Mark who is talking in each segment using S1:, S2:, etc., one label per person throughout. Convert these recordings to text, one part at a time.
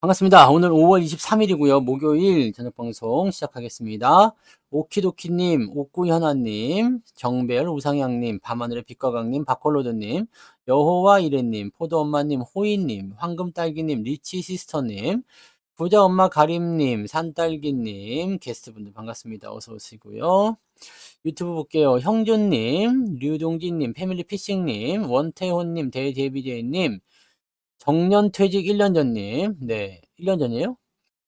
S1: 반갑습니다. 오늘 5월 23일이고요. 목요일 저녁 방송 시작하겠습니다. 오키도키님, 옥구현아님, 정배열, 우상향님, 밤하늘의 빛과 강님, 박홀로드님, 여호와 이래님, 포도엄마님, 호이님, 황금딸기님, 리치시스터님, 부자엄마 가림님, 산딸기님, 게스트분들 반갑습니다. 어서 오시고요. 유튜브 볼게요. 형준님, 류동진님, 패밀리피싱님, 원태호님, 대제비제이님, 정년퇴직 1년 전님, 네, 1년 전이에요?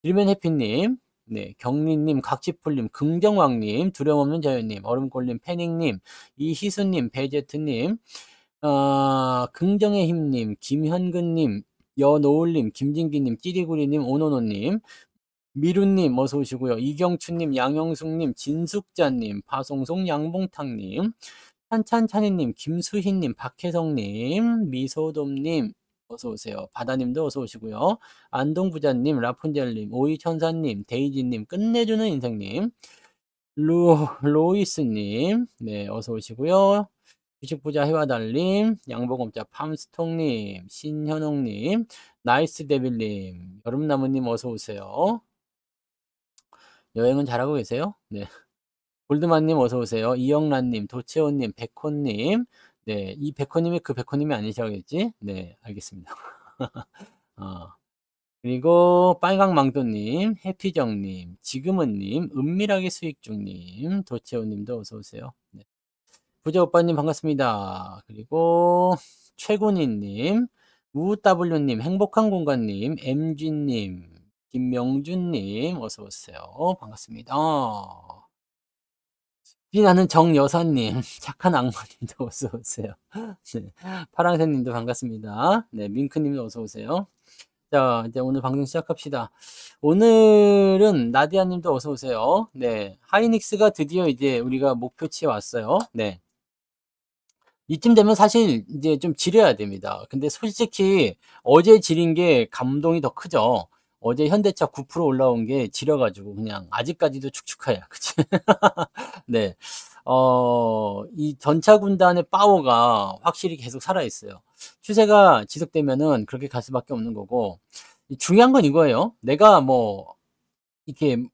S1: 일면 해피님, 네, 경리님, 각지풀님, 긍정왕님, 두려움없는 자연님, 얼음골님, 패닝님, 이희수님, 배제트님, 긍정의 힘님, 김현근님, 여노을님, 김진기님, 찌리구리님, 오노노님, 미루님, 어서 오시고요. 이경춘님, 양영숙님, 진숙자님, 파송송, 양봉탕님, 찬찬찬이님, 김수희님, 박혜성님, 미소돔님, 어서 오세요. 바다님도 어서 오시고요. 안동부자님, 라푼젤님, 오이천사님, 데이지님, 끝내주는 인생님, 로이스님, 네, 어서 오시고요. 주식부자 해와달님, 양복업자 팜스통님, 신현옥님, 나이스 데빌님, 여름나무님 어서 오세요. 여행은 잘하고 계세요? 네. 골드만님 어서 오세요. 이영란님, 도채원님, 백호님. 네, 이 백호님이 그 백호님이 아니셔야겠지? 네, 알겠습니다. 어, 그리고 빨강망토님, 해피정님, 지금은님, 은밀하게 수익중님, 도채원님도 어서 오세요. 네. 부자오빠님 반갑습니다. 그리고 최군희님, 우W님, 행복한 공간님, MG님, 김명준님 어서 오세요. 반갑습니다. 나는 정여사님, 착한 악마님도 어서 오세요. 네, 파랑새님도 반갑습니다. 네, 밍크님도 어서 오세요. 자, 이제 오늘 방송 시작합시다. 오늘은 나디아님도 어서 오세요. 네, 하이닉스가 드디어 이제 우리가 목표치에 왔어요. 네. 이쯤 되면 사실 이제 좀 지려야 됩니다. 근데 솔직히 어제 지린 게 감동이 더 크죠. 어제 현대차 9% 올라온 게 지려가지고 그냥 아직까지도 축축해요. 그치? 네. 이 전차 군단의 파워가 확실히 계속 살아있어요. 추세가 지속되면은 그렇게 갈 수밖에 없는 거고, 중요한 건 이거예요. 내가 뭐, 이렇게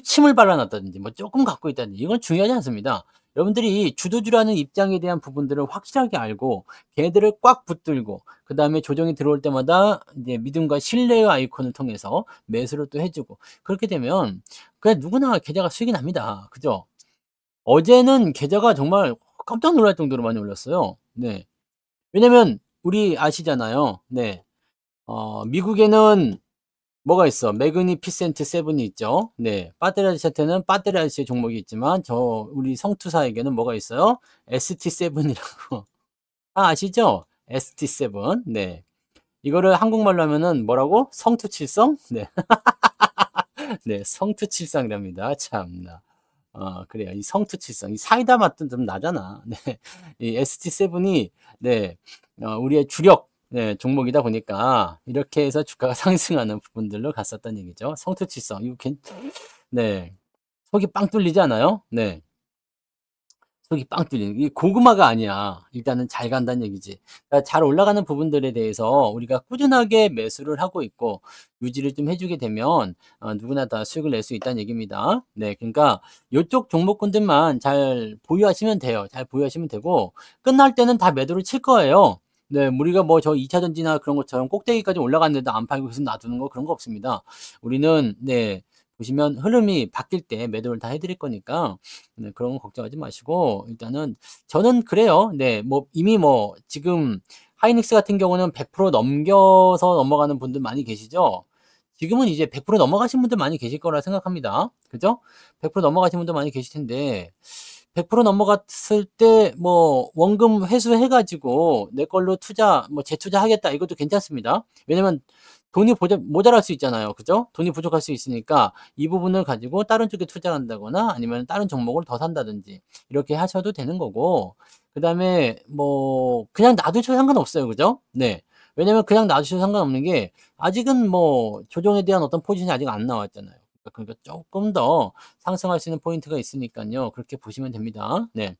S1: 침을 발라놨다든지 뭐 조금 갖고 있다든지 이건 중요하지 않습니다. 여러분들이 주도주라는 입장에 대한 부분들을 확실하게 알고 걔들을 꽉 붙들고 그 다음에 조정이 들어올 때마다 이제 믿음과 신뢰의 아이콘을 통해서 매수를 또 해주고 그렇게 되면 그냥 누구나 계좌가 수익이 납니다. 그죠? 어제는 계좌가 정말 깜짝 놀랄 정도로 많이 올랐어요. 네. 왜냐면 우리 아시잖아요. 네. 미국에는 뭐가 있어? 매그니피센트 세븐이 있죠. 네. 배터리 아저씨한테는 배터리 아저씨의 종목이 있지만, 우리 성투사에게는 뭐가 있어요? ST7이라고. 아, 아시죠? ST7. 네. 이거를 한국말로 하면은 뭐라고? 성투칠성? 네. 네. 성투칠성이랍니다. 참나. 그래요. 이 성투칠성. 이 사이다 맛도 좀 나잖아. 네. 이 ST7이, 네. 우리의 주력, 네, 종목이다 보니까 이렇게 해서 주가가 상승하는 부분들로 갔었던 얘기죠. 성투칠성. 네. 속이 빵 뚫리지 않아요? 네. 속이 빵 뚫리는. 이 고구마가 아니야. 일단은 잘 간다는 얘기지. 그러니까 잘 올라가는 부분들에 대해서 우리가 꾸준하게 매수를 하고 있고 유지를 좀 해주게 되면 누구나 다 수익을 낼 수 있다는 얘기입니다. 네, 그러니까 이쪽 종목군들만 잘 보유하시면 돼요. 잘 보유하시면 되고 끝날 때는 다 매도를 칠 거예요. 네, 우리가 뭐 저 2차 전지나 그런 것처럼 꼭대기까지 올라갔는데도 안 팔고 계속 놔두는 거 그런 거 없습니다. 우리는 네. 보시면 흐름이 바뀔 때 매도를 다 해드릴 거니까 네, 그런 거 걱정하지 마시고 일단은 저는 그래요. 네, 뭐 이미 뭐 지금 하이닉스 같은 경우는 100% 넘겨서 넘어가는 분들 많이 계시죠. 지금은 이제 100% 넘어가신 분들 많이 계실 거라 생각합니다. 그죠? 100% 넘어가신 분들 많이 계실 텐데 100% 넘어갔을 때 뭐 원금 회수해 가지고 내 걸로 투자 뭐 재투자하겠다 이것도 괜찮습니다. 왜냐면 돈이 모자랄 수 있잖아요. 그죠? 돈이 부족할 수 있으니까 이 부분을 가지고 다른 쪽에 투자한다거나 아니면 다른 종목을 더 산다든지 이렇게 하셔도 되는 거고 그다음에 뭐 그냥 놔두셔도 상관없어요. 그죠? 네. 왜냐면 그냥 놔두셔도 상관없는 게 아직은 뭐 조정에 대한 어떤 포지션이 아직 안 나왔잖아요. 그러니까 조금 더 상승할 수 있는 포인트가 있으니까요. 그렇게 보시면 됩니다. 네.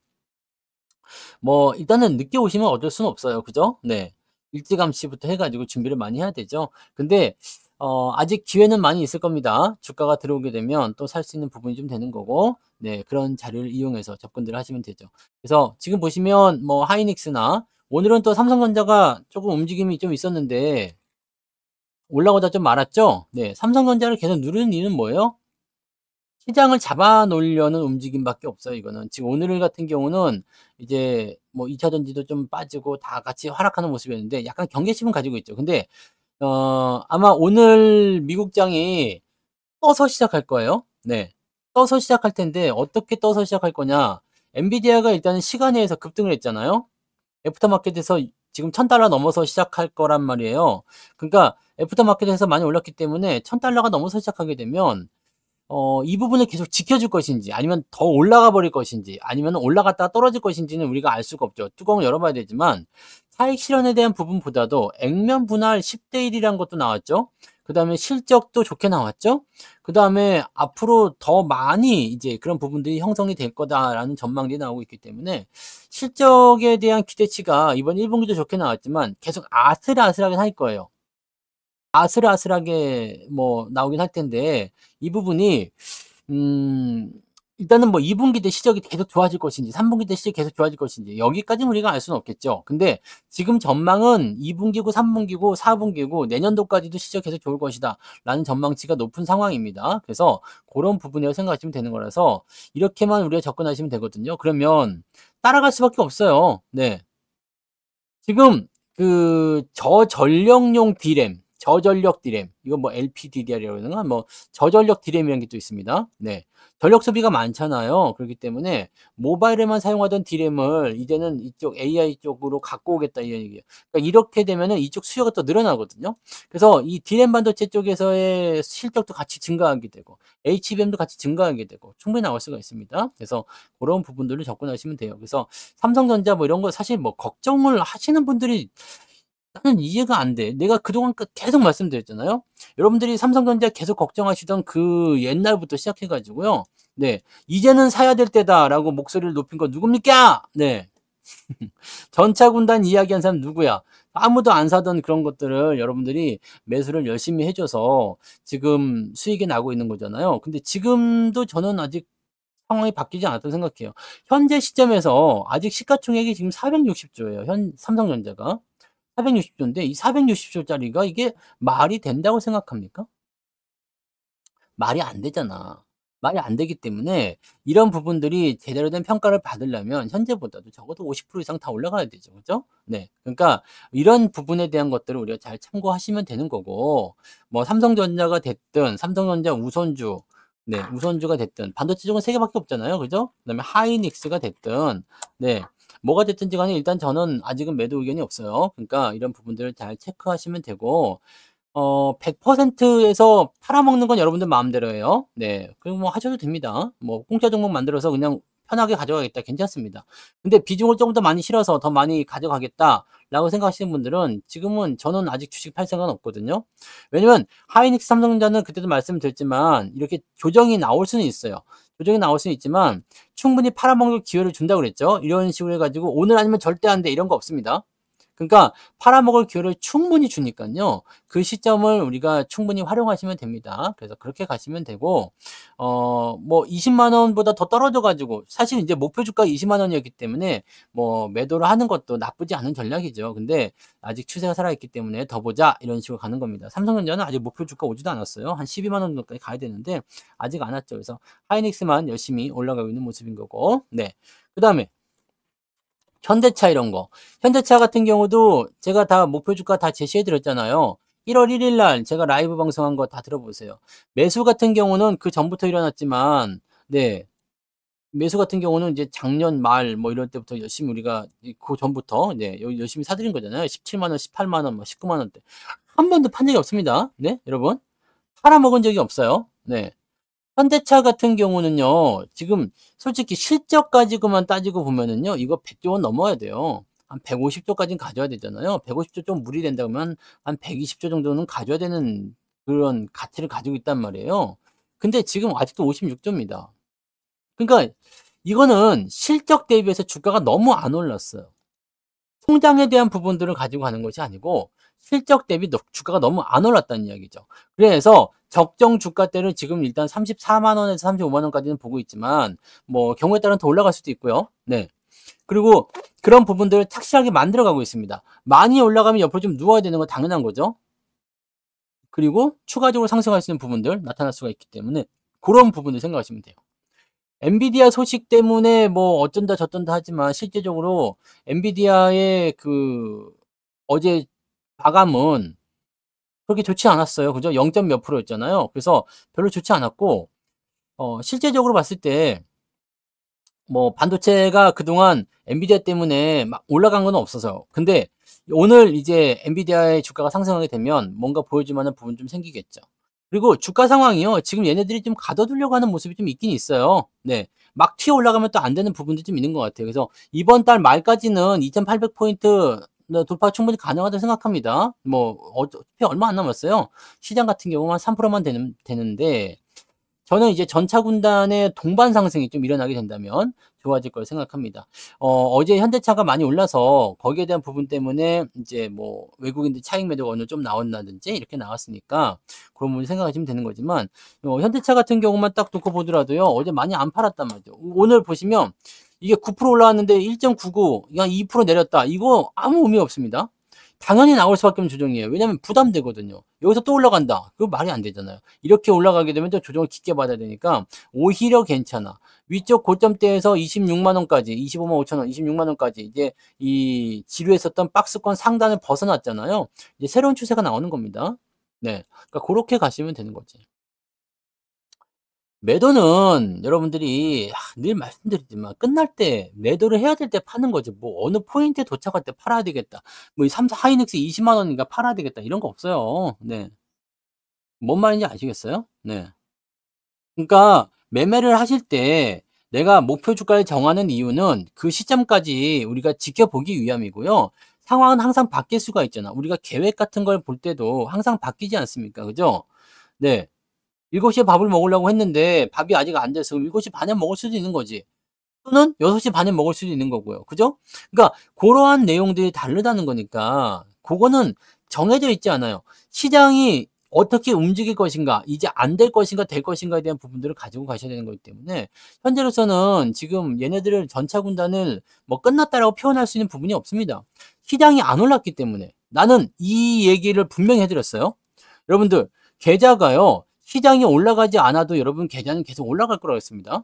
S1: 뭐 일단은 늦게 오시면 어쩔 수는 없어요. 그죠? 네. 일찌감치부터 해 가지고 준비를 많이 해야 되죠. 근데 아직 기회는 많이 있을 겁니다. 주가가 들어오게 되면 또 살 수 있는 부분이 좀 되는 거고, 네, 그런 자료를 이용해서 접근들을 하시면 되죠. 그래서 지금 보시면 뭐 하이닉스나 오늘은 또 삼성전자가 조금 움직임이 좀 있었는데 올라오다 좀 말았죠? 네, 삼성전자를 계속 누르는 이유는 뭐예요? 시장을 잡아 놓으려는 움직임밖에 없어요, 이거는. 지금 오늘 같은 경우는 이제 뭐 2차 전지도 좀 빠지고 다 같이 하락하는 모습이었는데 약간 경계심은 가지고 있죠. 근데 아마 오늘 미국장이 떠서 시작할 거예요. 네. 떠서 시작할 텐데 어떻게 떠서 시작할 거냐? 엔비디아가 일단은 시간외에서 급등을 했잖아요. 애프터마켓에서 지금 $1,000 넘어서 시작할 거란 말이에요. 그러니까 애프터마켓에서 많이 올랐기 때문에 $1,000가 넘어서 시작하게 되면 이 부분을 계속 지켜줄 것인지 아니면 더 올라가 버릴 것인지 아니면 올라갔다가 떨어질 것인지는 우리가 알 수가 없죠. 뚜껑을 열어봐야 되지만 차익 실현에 대한 부분보다도 액면 분할 10대 1이라는 것도 나왔죠. 그다음에 실적도 좋게 나왔죠. 그다음에 앞으로 더 많이 이제 그런 부분들이 형성이 될 거다라는 전망들이 나오고 있기 때문에 실적에 대한 기대치가 이번 1분기도 좋게 나왔지만 계속 아슬아슬하게 할 거예요. 아슬아슬하게 뭐 나오긴 할 텐데 이 부분이 음 일단은 뭐 2 분기 때 실적이 계속 좋아질 것인지 3 분기 때 실적이 계속 좋아질 것인지 여기까지는 우리가 알 수는 없겠죠. 근데 지금 전망은 2 분기고 3 분기고 4 분기고 내년도까지도 실적 계속 좋을 것이다라는 전망치가 높은 상황입니다. 그래서 고런 부분이라고 생각하시면 되는 거라서 이렇게만 우리가 접근하시면 되거든요. 그러면 따라갈 수밖에 없어요. 네. 지금 그 저전력용 D램, 저전력 D램, 이거 뭐 LPDDR이라고 그러나 뭐 저전력 D램이라는 게 또 있습니다. 네. 전력 소비가 많잖아요. 그렇기 때문에 모바일에만 사용하던 D램을 이제는 이쪽 AI 쪽으로 갖고 오겠다 이런 얘기예요. 그러니까 이렇게 되면은 이쪽 수요가 또 늘어나거든요. 그래서 이 D램 반도체 쪽에서의 실적도 같이 증가하게 되고 HBM도 같이 증가하게 되고 충분히 나올 수가 있습니다. 그래서 고런 부분들을 접근하시면 돼요. 그래서 삼성전자 뭐 이런 거 사실 뭐 걱정을 하시는 분들이 나는 이해가 안 돼. 내가 그동안 계속 말씀드렸잖아요. 여러분들이 삼성전자 계속 걱정하시던 그 옛날부터 시작해 가지고요. 네. "이제는 사야 될 때다."라고 목소리를 높인 건 누굽니까? 네. 전차군단 이야기한 사람 누구야? 아무도 안 사던 그런 것들을 여러분들이 매수를 열심히 해 줘서 지금 수익이 나고 있는 거잖아요. 근데 지금도 저는 아직 상황이 바뀌지 않았다고 생각해요. 현재 시점에서 아직 시가총액이 지금 460조예요. 삼성전자가. 460조인데 이 460조짜리가 이게 말이 된다고 생각합니까? 말이 안 되잖아. 말이 안 되기 때문에 이런 부분들이 제대로 된 평가를 받으려면 현재보다도 적어도 50% 이상 다 올라가야 되죠. 그죠? 네. 그러니까 이런 부분에 대한 것들을 우리가 잘 참고하시면 되는 거고 뭐 삼성전자가 됐든 삼성전자 우선주 네, 우선주가 됐든 반도체 쪽은 3 개밖에 없잖아요. 그죠? 그다음에 하이닉스가 됐든 네. 뭐가 됐든지 간에 일단 저는 아직은 매도 의견이 없어요. 그러니까 이런 부분들을 잘 체크하시면 되고 100%에서 팔아먹는 건 여러분들 마음대로예요. 네. 그리고 뭐 하셔도 됩니다. 뭐 공짜 종목 만들어서 그냥 편하게 가져가겠다 괜찮습니다. 근데 비중을 조금 더 많이 실어서 더 많이 가져가겠다라고 생각하시는 분들은 지금은 저는 아직 주식 팔 생각은 없거든요. 왜냐면 하이닉스 삼성전자는 그때도 말씀드렸지만 이렇게 조정이 나올 수는 있어요. 조정이 나올 수는 있지만 충분히 팔아먹을 기회를 준다고 그랬죠. 이런 식으로 해 가지고 오늘 아니면 절대 안 돼 이런 거 없습니다. 그러니까 팔아먹을 기회를 충분히 주니깐요. 그 시점을 우리가 충분히 활용하시면 됩니다. 그래서 그렇게 가시면 되고 뭐 200,000 원보다 더 떨어져 가지고 사실 인제 목표 주가가 200,000 원이었기 때문에 뭐 매도를 하는 것도 나쁘지 않은 전략이죠. 근데 아직 추세가 살아있기 때문에 '더 보자.' 이런 식으로 가는 겁니다. 삼성전자는 아직 목표 주가 오지도 않았어요. 한 120,000 원 정도까지 가야 되는데 아직 안 왔죠. 그래서 하이닉스만 열심히 올라가고 있는 모습인 거고. 네. 그다음에 현대차 이런 거. 현대차 같은 경우도 제가 다 목표 주가 다 제시해 드렸잖아요. 1월 1일 날 제가 라이브 방송한 거 다 들어보세요. 매수 같은 경우는 그전부터 일어났지만 네. 매수 같은 경우는 이제 작년 말 뭐 이럴 때부터 열심히 우리가 그전부터 네 열심히 사 드린 거잖아요. 17만 원, 18만 원, 뭐 19만 원대. 한 번도 판 적이 없습니다. 네, 여러분. 팔아먹은 적이 없어요. 네. 현대차 같은 경우는요. 지금 솔직히 실적 가지고만 따지고 보면은요. 이거 100조 원 넘어야 돼요. 한 150조 까지는 가져야 되잖아요. 150조 좀 무리된다 그러면 한 120조 정도는 가져야 되는 그런 가치를 가지고 있단 말이에요. 근데 지금 아직도 56조입니다. 그러니까 이거는 실적 대비해서 주가가 너무 안 올랐어요. 통장에 대한 부분들을 가지고 가는 것이 아니고 실적 대비 주가가 너무 안 올랐다는 이야기죠. 그래서 적정 주가대를 지금 일단 34만 원에서 35만 원까지는 보고 있지만 뭐 경우에 따라서 더 올라갈 수도 있고요. 네. 그리고 그런 부분들을 착실하게 만들어 가고 있습니다. 많이 올라가면 옆으로 좀 누워야 되는 건 당연한 거죠. 그리고 추가적으로 상승할 수 있는 부분들 나타날 수가 있기 때문에 그런 부분을 생각하시면 돼요. 엔비디아 소식 때문에 뭐 어쩐다 저쩐다 하지만 실제적으로 엔비디아의 그 어제 마감은 그렇게 좋지 않았어요. 그죠? 0. 몇 %였잖아요. 그래서 별로 좋지 않았고 실제적으로 봤을 때 뭐 반도체가 그동안 엔비디아 때문에 막 올라간 건 없어서. 근데 오늘 이제 엔비디아의 주가가 상승하게 되면 뭔가 보여줄 만한 부분 좀 생기겠죠. 그리고 주가 상황이요. 지금 얘네들이 좀 가둬두려고 하는 모습이 좀 있긴 있어요. 네. 막 튀어 올라가면 또 안 되는 부분도 좀 있는 것 같아요. 그래서 이번 달 말까지는 2,800포인트 돌파 충분히 가능하다고 생각합니다. 뭐 어차피 얼마 안 남았어요. 시장 같은 경우는 한 3%만 되는데 저는 이제 전차 군단의 동반 상승이 좀 일어나게 된다면 좋아질 거라 생각합니다. 어제 현대차가 많이 올라서 거기에 대한 부분 때문에 이제 뭐 외국인들 차익 매도가 오늘 좀 나온다든지 이렇게 나왔으니까 그런 부분 생각하시면 되는 거지만 현대차 같은 경우만 딱 놓고 보더라도요. 어제 많이 안 팔았단 말이죠. 오늘 보시면 이게 9% 올라왔는데 1.99, 그냥 2% 내렸다. 이거 아무 의미 없습니다. 당연히 나올 수밖에 없는 조정이에요. 왜냐면 부담되거든요. 여기서 또 올라간다. 그거 말이 안 되잖아요. 이렇게 올라가게 되면 또 조정을 깊게 받아야 되니까 오히려 괜찮아. 위쪽 고점대에서 26만 원까지, 25만 5천 원, 26만 원까지 이제 이 지루했었던 박스권 상단을 벗어났잖아요. 이제 새로운 추세가 나오는 겁니다. 네. 그러니까 그렇게 가시면 되는 거지. 매도는 여러분들이 늘 말씀드리지만 끝날 때 매도를 해야 될 때 파는 거지 뭐 어느 포인트에 도착할 때 팔아야 되겠다. 뭐 이 삼성 하이닉스 20만 원이니까 팔아야 되겠다 이런 거 없어요. 네. 뭔 말인지 아시겠어요? 네. 그러니까 매매를 하실 때 내가 목표 주가를 정하는 이유는 그 시점까지 우리가 지켜보기 위함이고요. 상황은 항상 바뀔 수가 있잖아. 우리가 계획 같은 걸 볼 때도 항상 바뀌지 않습니까? 그죠? 네. 7시에 밥을 먹으려고 했는데 밥이 아직 안 돼서 7시 반에 먹을 수도 있는 거지. 또는 6시 반에 먹을 수도 있는 거고요. 그죠? 그러니까 고러한 내용들이 다르다는 거니까 그거는 정해져 있지 않아요. 시장이 어떻게 움직일 것인가, 이제 안 될 것인가, 될 것인가에 대한 부분들을 가지고 가셔야 되는 거기 때문에 현재로서는 지금 얘네들을 전차 군단을 뭐 끝났다라고 표현할 수 있는 부분이 없습니다. 시장이 안 올랐기 때문에 나는 이 얘기를 분명히 해드렸어요. 여러분들 계좌가요. 시장이 올라가지 않아도 여러분 계좌는 계속 올라갈 거라고 했습니다.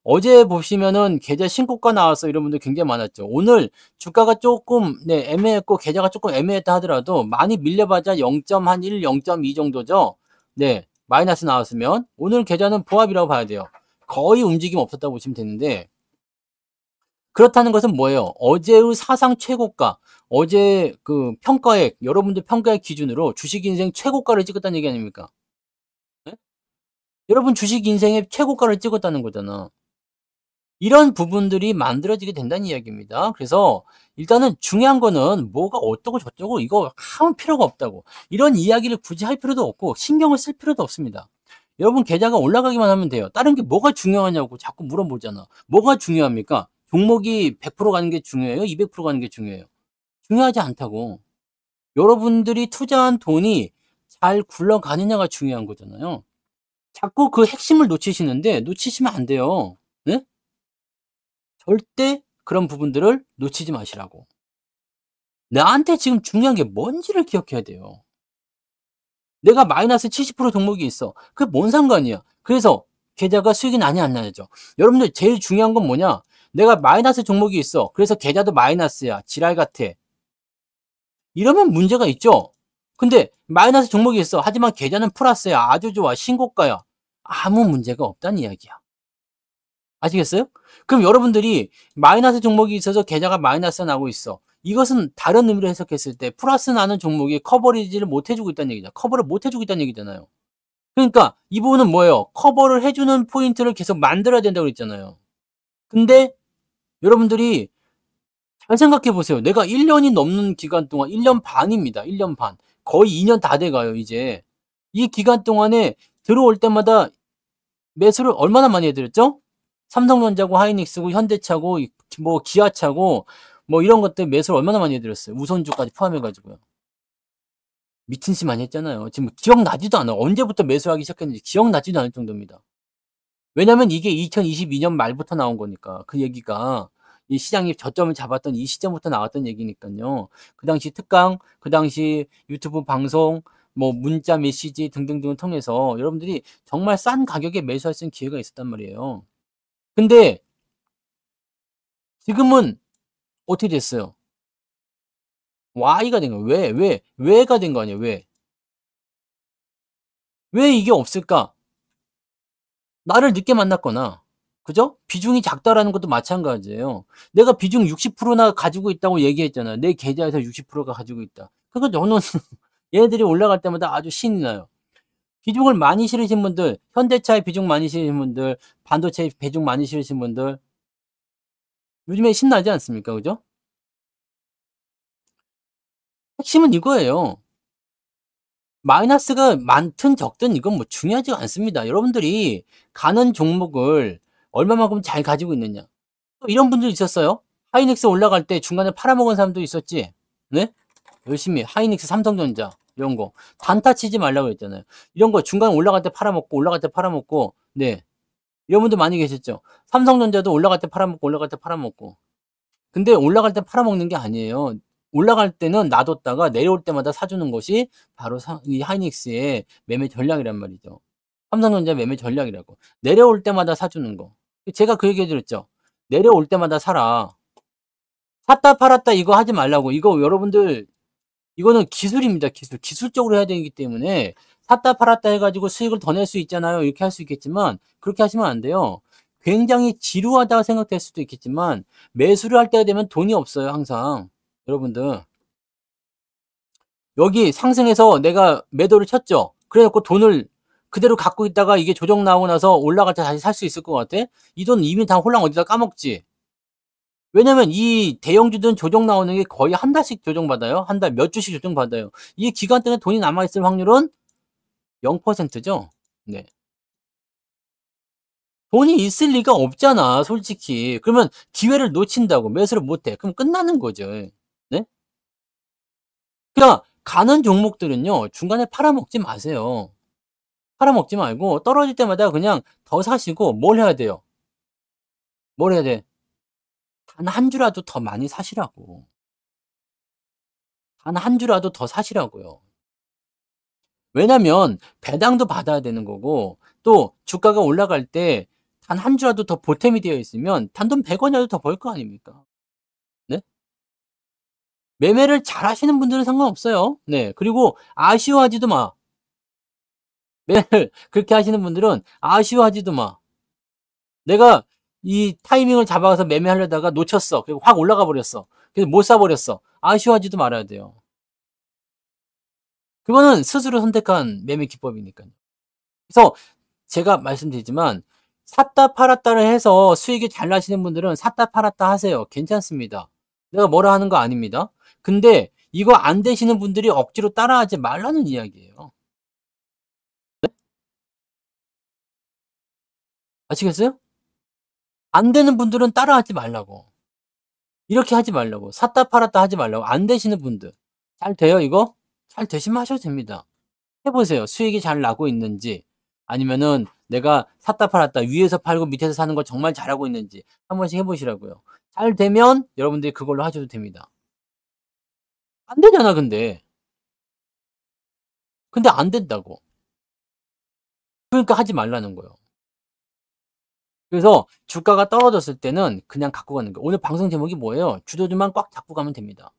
S1: 어제 보시면은 계좌 신고가 나와서 이런 분들 굉장히 많았죠. 오늘 주가가 조금 애매했고 계좌가 조금 애매했다 하더라도 많이 밀려봤자 0.1, 0.2 정도죠. 네, 마이너스 나왔으면 오늘 계좌는 보합이라고 봐야 돼요. 거의 움직임 없었다고 보시면 되는데 그렇다는 것은 뭐예요? 어제의 사상 최고가, 어제 그 평가액, 여러분들 평가액 기준으로 주식 인생 최고가를 찍었다는 얘기 아닙니까? 네? 여러분 주식 인생의 최고가를 찍었다는 거잖아. 이런 부분들이 만들어지게 된다는 이야기입니다. 그래서 일단은 중요한 거는 뭐가 어떠고 저쩌고 이거 아무 필요가 없다고. 이런 이야기를 굳이 할 필요도 없고 신경을 쓸 필요도 없습니다. 여러분 계좌가 올라가기만 하면 돼요. 다른 게 뭐가 중요하냐고 자꾸 물어보잖아. 뭐가 중요합니까? 종목이 100% 가는 게 중요해요? 200% 가는 게 중요해요? 중요하지 않다고. 여러분들이 투자한 돈이 잘 굴러가느냐가 중요한 거잖아요. 자꾸 그 핵심을 놓치시는데 놓치시면 안 돼요. 네? 절대 그런 부분들을 놓치지 마시라고. 나한테 지금 중요한 게 뭔지를 기억해야 돼요. 내가 마이너스 70% 종목이 있어. 그게 뭔 상관이야. 그래서 계좌가 수익이 나냐 안 나냐죠. 여러분들 제일 중요한 건 뭐냐. 내가 마이너스 종목이 있어. 그래서 계좌도 마이너스야. 지랄 같아. 이러면 문제가 있죠. 근데 마이너스 종목이 있어. 하지만 계좌는 플러스야. 아주 좋아. 신고가야. 아무 문제가 없다는 이야기야. 아시겠어요? 그럼 여러분들이 마이너스 종목이 있어서 계좌가 마이너스가 나고 있어. 이것은 다른 의미로 해석했을 때 플러스 나는 종목이 커버리지를 못 해주고 있다는 얘기죠. 커버를 못 해주고 있다는 얘기잖아요. 그러니까 이 부분은 뭐예요? 커버를 해주는 포인트를 계속 만들어야 된다고 그랬잖아요. 근데 여러분들이 잘 생각해 보세요. 내가 1년이 넘는 기간 동안 1년 반입니다. 1년 반. 거의 2년 다 돼가요 이제. 이 기간 동안에 들어올 때마다 매수를 얼마나 많이 해드렸죠? 삼성전자고 하이닉스고 현대차고 뭐 기아차고 뭐 이런 것들 매수를 얼마나 많이 해드렸어요. 우선주까지 포함해가지고요. 미친 씨 많이 했잖아요. 지금 기억나지도 않아. 언제부터 매수하기 시작했는지 기억나지도 않을 정도입니다. 왜냐면 이게 2022년 말부터 나온 거니까. 그 얘기가 이 시장이 저점을 잡았던 이 시점부터 나왔던 얘기니까요. 그 당시 특강, 그 당시 유튜브 방송, 뭐 문자 메시지 등등등을 통해서 여러분들이 정말 싼 가격에 매수할 수 있는 기회가 있었단 말이에요. 근데 지금은 어떻게 됐어요? Y가 된 거예요. 왜가 된 거 아니에요. 왜 이게 없을까? 나를 늦게 만났거나, 그죠? 비중이 작다라는 것도 마찬가지예요. 내가 비중 60%나 가지고 있다고 얘기했잖아요. 내 계좌에서 60%가 가지고 있다. 그거 저는 얘네들이 올라갈 때마다 아주 신이 나요. 비중을 많이 실으신 분들, 현대차에 비중 많이 실으신 분들, 반도체에 비중 많이 실으신 분들, 요즘에 신나지 않습니까? 그죠? 핵심은 이거예요. 마이너스가 많든 적든 이건 뭐 중요하지가 않습니다. 여러분들이 가는 종목을 얼마만큼 잘 가지고 있느냐. 또 이런 분들 있었어요. 하이닉스 올라갈 때 중간에 팔아먹은 사람도 있었지. 네? 열심히 하이닉스, 삼성전자 이런 거 단타 치지 말라고 했잖아요. 이런 거 중간에 올라갈 때 팔아먹고 올라갈 때 팔아먹고 네. 이런 분들 많이 계셨죠. 삼성전자도 올라갈 때 팔아먹고 올라갈 때 팔아먹고. 근데 올라갈 때 팔아먹는 게 아니에요. 올라갈 때는 놔뒀다가 내려올 때마다 사주는 것이 바로 이 하이닉스의 매매 전략이란 말이죠. 삼성전자 매매 전략이라고. 내려올 때마다 사주는 거. 제가 그 얘기 해드렸죠. 내려올 때마다 사라. 샀다 팔았다 이거 하지 말라고. 이거 여러분들 이거는 기술입니다. 기술적으로 해야 되기 때문에 샀다 팔았다 해가지고 수익을 더 낼 수 있잖아요. 이렇게 할 수 있겠지만 그렇게 하시면 안 돼요. 굉장히 지루하다고 생각될 수도 있겠지만 매수를 할 때가 되면 돈이 없어요. 항상. 여러분들 여기 상승해서 내가 매도를 쳤죠. 그래갖고 돈을 그대로 갖고 있다가 이게 조정 나오고 나서 올라갈 때 다시 살 수 있을 것 같아? 이 돈 이미 다 홀랑 어디다 까먹지. 왜냐면 이 대형주들은 조정 나오는 게 거의 한 달씩 조정받아요. 한 달 몇 주씩 조정받아요. 이 기간 동안 돈이 남아있을 확률은 0%죠. 네. 돈이 있을 리가 없잖아, 솔직히. 그러면 기회를 놓친다고 매수를 못해. 그럼 끝나는 거죠. 네? 그러니까 가는 종목들은요, 중간에 팔아먹지 마세요. 팔아먹지 말고 떨어질 때마다 그냥 더 사시고 뭘 해야 돼요? 뭘 해야 돼? 단 한 주라도 더 많이 사시라고. 단 한 주라도 더 사시라고요. 왜냐면 배당도 받아야 되는 거고 또 주가가 올라갈 때 단 한 주라도 더 보탬이 되어 있으면 단돈 100원이라도 더 벌 거 아닙니까? 네? 매매를 잘하시는 분들은 상관없어요. 네. 그리고 아쉬워하지도 마. 매매를 그렇게 하시는 분들은 아쉬워하지도 마. 내가 이 타이밍을 잡아서 매매하려다가 놓쳤어. 그리고 확 올라가 버렸어. 그래서 못 사버렸어. 아쉬워하지도 말아야 돼요. 그거는 스스로 선택한 매매 기법이니까요. 그래서 제가 말씀드리지만 샀다 팔았다를 해서 수익이 잘 나시는 분들은 샀다 팔았다 하세요. 괜찮습니다. 내가 뭐라 하는 거 아닙니다. 근데 이거 안 되시는 분들이 억지로 따라하지 말라는 이야기예요. 아시겠어요? 안 되는 분들은 따라하지 말라고. 이렇게 하지 말라고. 샀다 팔았다 하지 말라고. 안 되시는 분들. 잘 돼요, 이거? 잘 되시면 하셔도 됩니다. 해보세요. 수익이 잘 나고 있는지, 아니면은 내가 샀다 팔았다, 위에서 팔고 밑에서 사는 걸 정말 잘하고 있는지 한 번씩 해보시라고요. 잘 되면 여러분들이 그걸로 하셔도 됩니다. 안 되잖아, 근데. 근데 안 된다고. 그러니까 하지 말라는 거예요. 그래서 주가가 떨어졌을 때는 그냥 갖고 가는 거예요. 오늘 방송 제목이 뭐예요? 주도주만 꽉 잡고 가면 됩니다.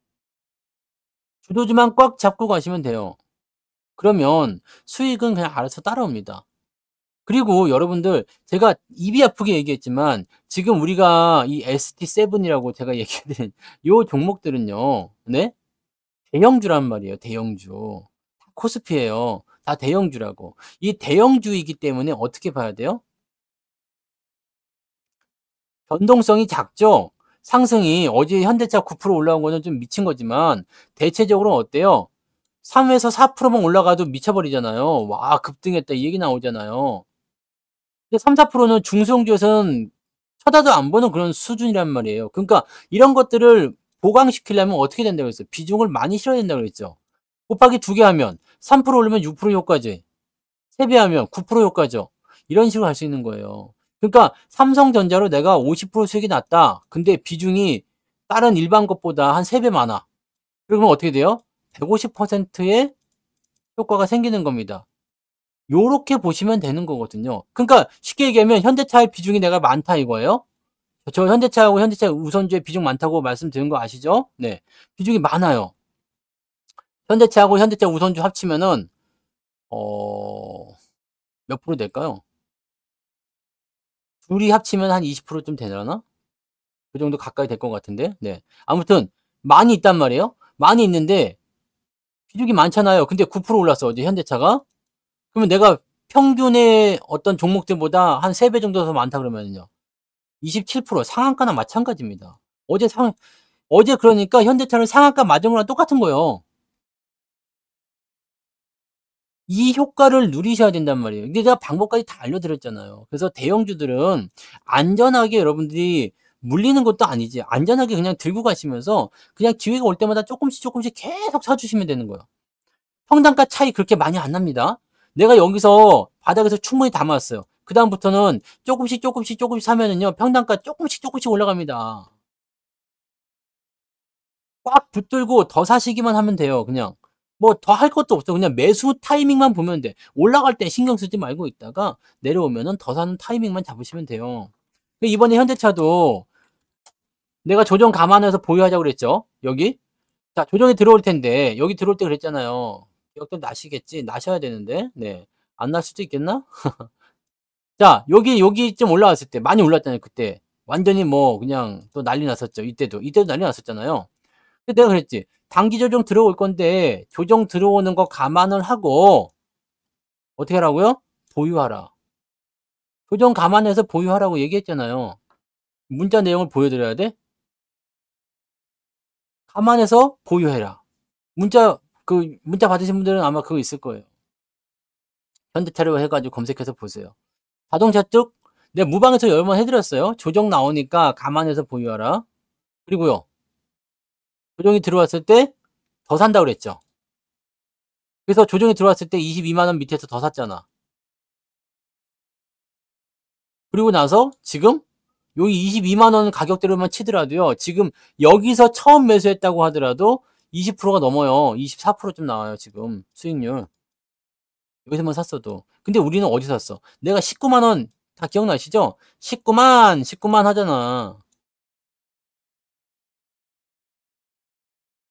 S1: 주도주만 꽉 잡고 가시면 돼요. 그러면 수익은 그냥 알아서 따라옵니다. 그리고 여러분들 제가 입이 아프게 얘기했지만 지금 우리가 이 ST7이라고 제가 얘기해드린 요 종목들은요. 네? 대형주란 말이에요. 대형주. 코스피예요. 다 대형주라고. 이 대형주이기 때문에 어떻게 봐야 돼요? 변동성이 작죠? 상승이 어제 현대차 9% 올라온 거는 좀 미친 거지만 대체적으로 어때요? 3에서 4%만 올라가도 미쳐버리잖아요. 와, 급등했다. 이 얘기 나오잖아요. 근데 3, 4%는 중소형주에서는 쳐다도 안 보는 그런 수준이란 말이에요. 그러니까 이런 것들을 보강시키려면 어떻게 된다고 했어요? 비중을 많이 실어야 된다고 그랬죠. 곱하기 2개 하면 3% 오르면 6% 효과지. 3배 하면 9% 효과죠. 이런 식으로 할 수 있는 거예요. 그러니까 삼성전자로 내가 50% 수익이 났다. 근데 비중이 다른 일반 것보다 한 3배 많아. 그러면 어떻게 돼요? 150%의 효과가 생기는 겁니다. 요렇게 보시면 되는 거거든요. 그러니까 쉽게 얘기하면 현대차의 비중이 내가 많다 이거예요. 저 현대차하고 현대차 우선주의 비중 많다고 말씀드린 거 아시죠? 네. 비중이 많아요. 현대차하고 현대차 우선주 합치면은 몇 프로 될까요? 둘이 합치면 한 20%쯤 되려나? 그 정도 가까이 될 것 같은데. 네. 아무튼 많이 있단 말이에요. 많이 있는데 비중이 많잖아요. 근데 9% 올랐어 어제 현대차가. 그러면 내가 평균의 어떤 종목들보다 한 3배 정도 더 많다 그러면요. 27% 상한가나 마찬가지입니다. 어제 그러니까 현대차를 상한가 맞은 거랑 똑같은 거예요. 이 효과를 누리셔야 된단 말이에요. 근데 제가 방법까지 다 알려드렸잖아요. 그래서 대형주들은 안전하게 여러분들이 물리는 것도 아니지. 안전하게 그냥 들고 가시면서 그냥 기회가 올 때마다 조금씩 계속 사주시면 되는 거예요. 평단가 차이 그렇게 많이 안 납니다. 내가 여기서 바닥에서 충분히 담았어요. 그다음부터는 조금씩 사면은요, 평단가 조금씩 올라갑니다. 꽉 붙들고 더 사시기만 하면 돼요, 그냥. 뭐 더 할 것도 없어. 그냥 매수 타이밍만 보면 돼. 올라갈 때 신경 쓰지 말고 있다가 내려오면은 더 사는 타이밍만 잡으시면 돼요. 이번에 현대차도 내가 조정 감안해서 보유하자고 그랬죠, 여기. 자, 조정이 들어올 텐데, 여기 들어올 때 그랬잖아요. 기억들 나시겠지? 나셔야 되는데, 네. 안 날 수도 있겠나? 자, 여기쯤 올라왔을 때, 많이 올랐잖아요, 그때. 완전히 뭐, 그냥 또 난리 났었죠. 이때도 난리 났었잖아요. 근데 내가 그랬지. 단기 조정 들어올 건데, 조정 들어오는 거 감안을 하고, 어떻게 하라고요? 보유하라. 조정 감안해서 보유하라고 얘기했잖아요. 문자 내용을 보여드려야 돼? 감안해서 보유해라. 문자 받으신 분들은 아마 그거 있을 거예요. 현대차로 해가지고 검색해서 보세요. 자동차 쪽, 내가 무방에서 여러 번 해드렸어요. 조정 나오니까 감안해서 보유하라. 그리고요, 조정이 들어왔을 때 더 산다고 그랬죠. 그래서 조정이 들어왔을 때 22만원 밑에서 더 샀잖아. 그리고 나서 지금 여기 22만원 가격대로만 치더라도요, 지금 여기서 처음 매수했다고 하더라도 20%가 넘어요. 24%좀 나와요, 지금 수익률. 여기서만 샀어도. 근데 우리는 어디 샀어? 내가 19만원 다 기억나시죠? 19만 하잖아.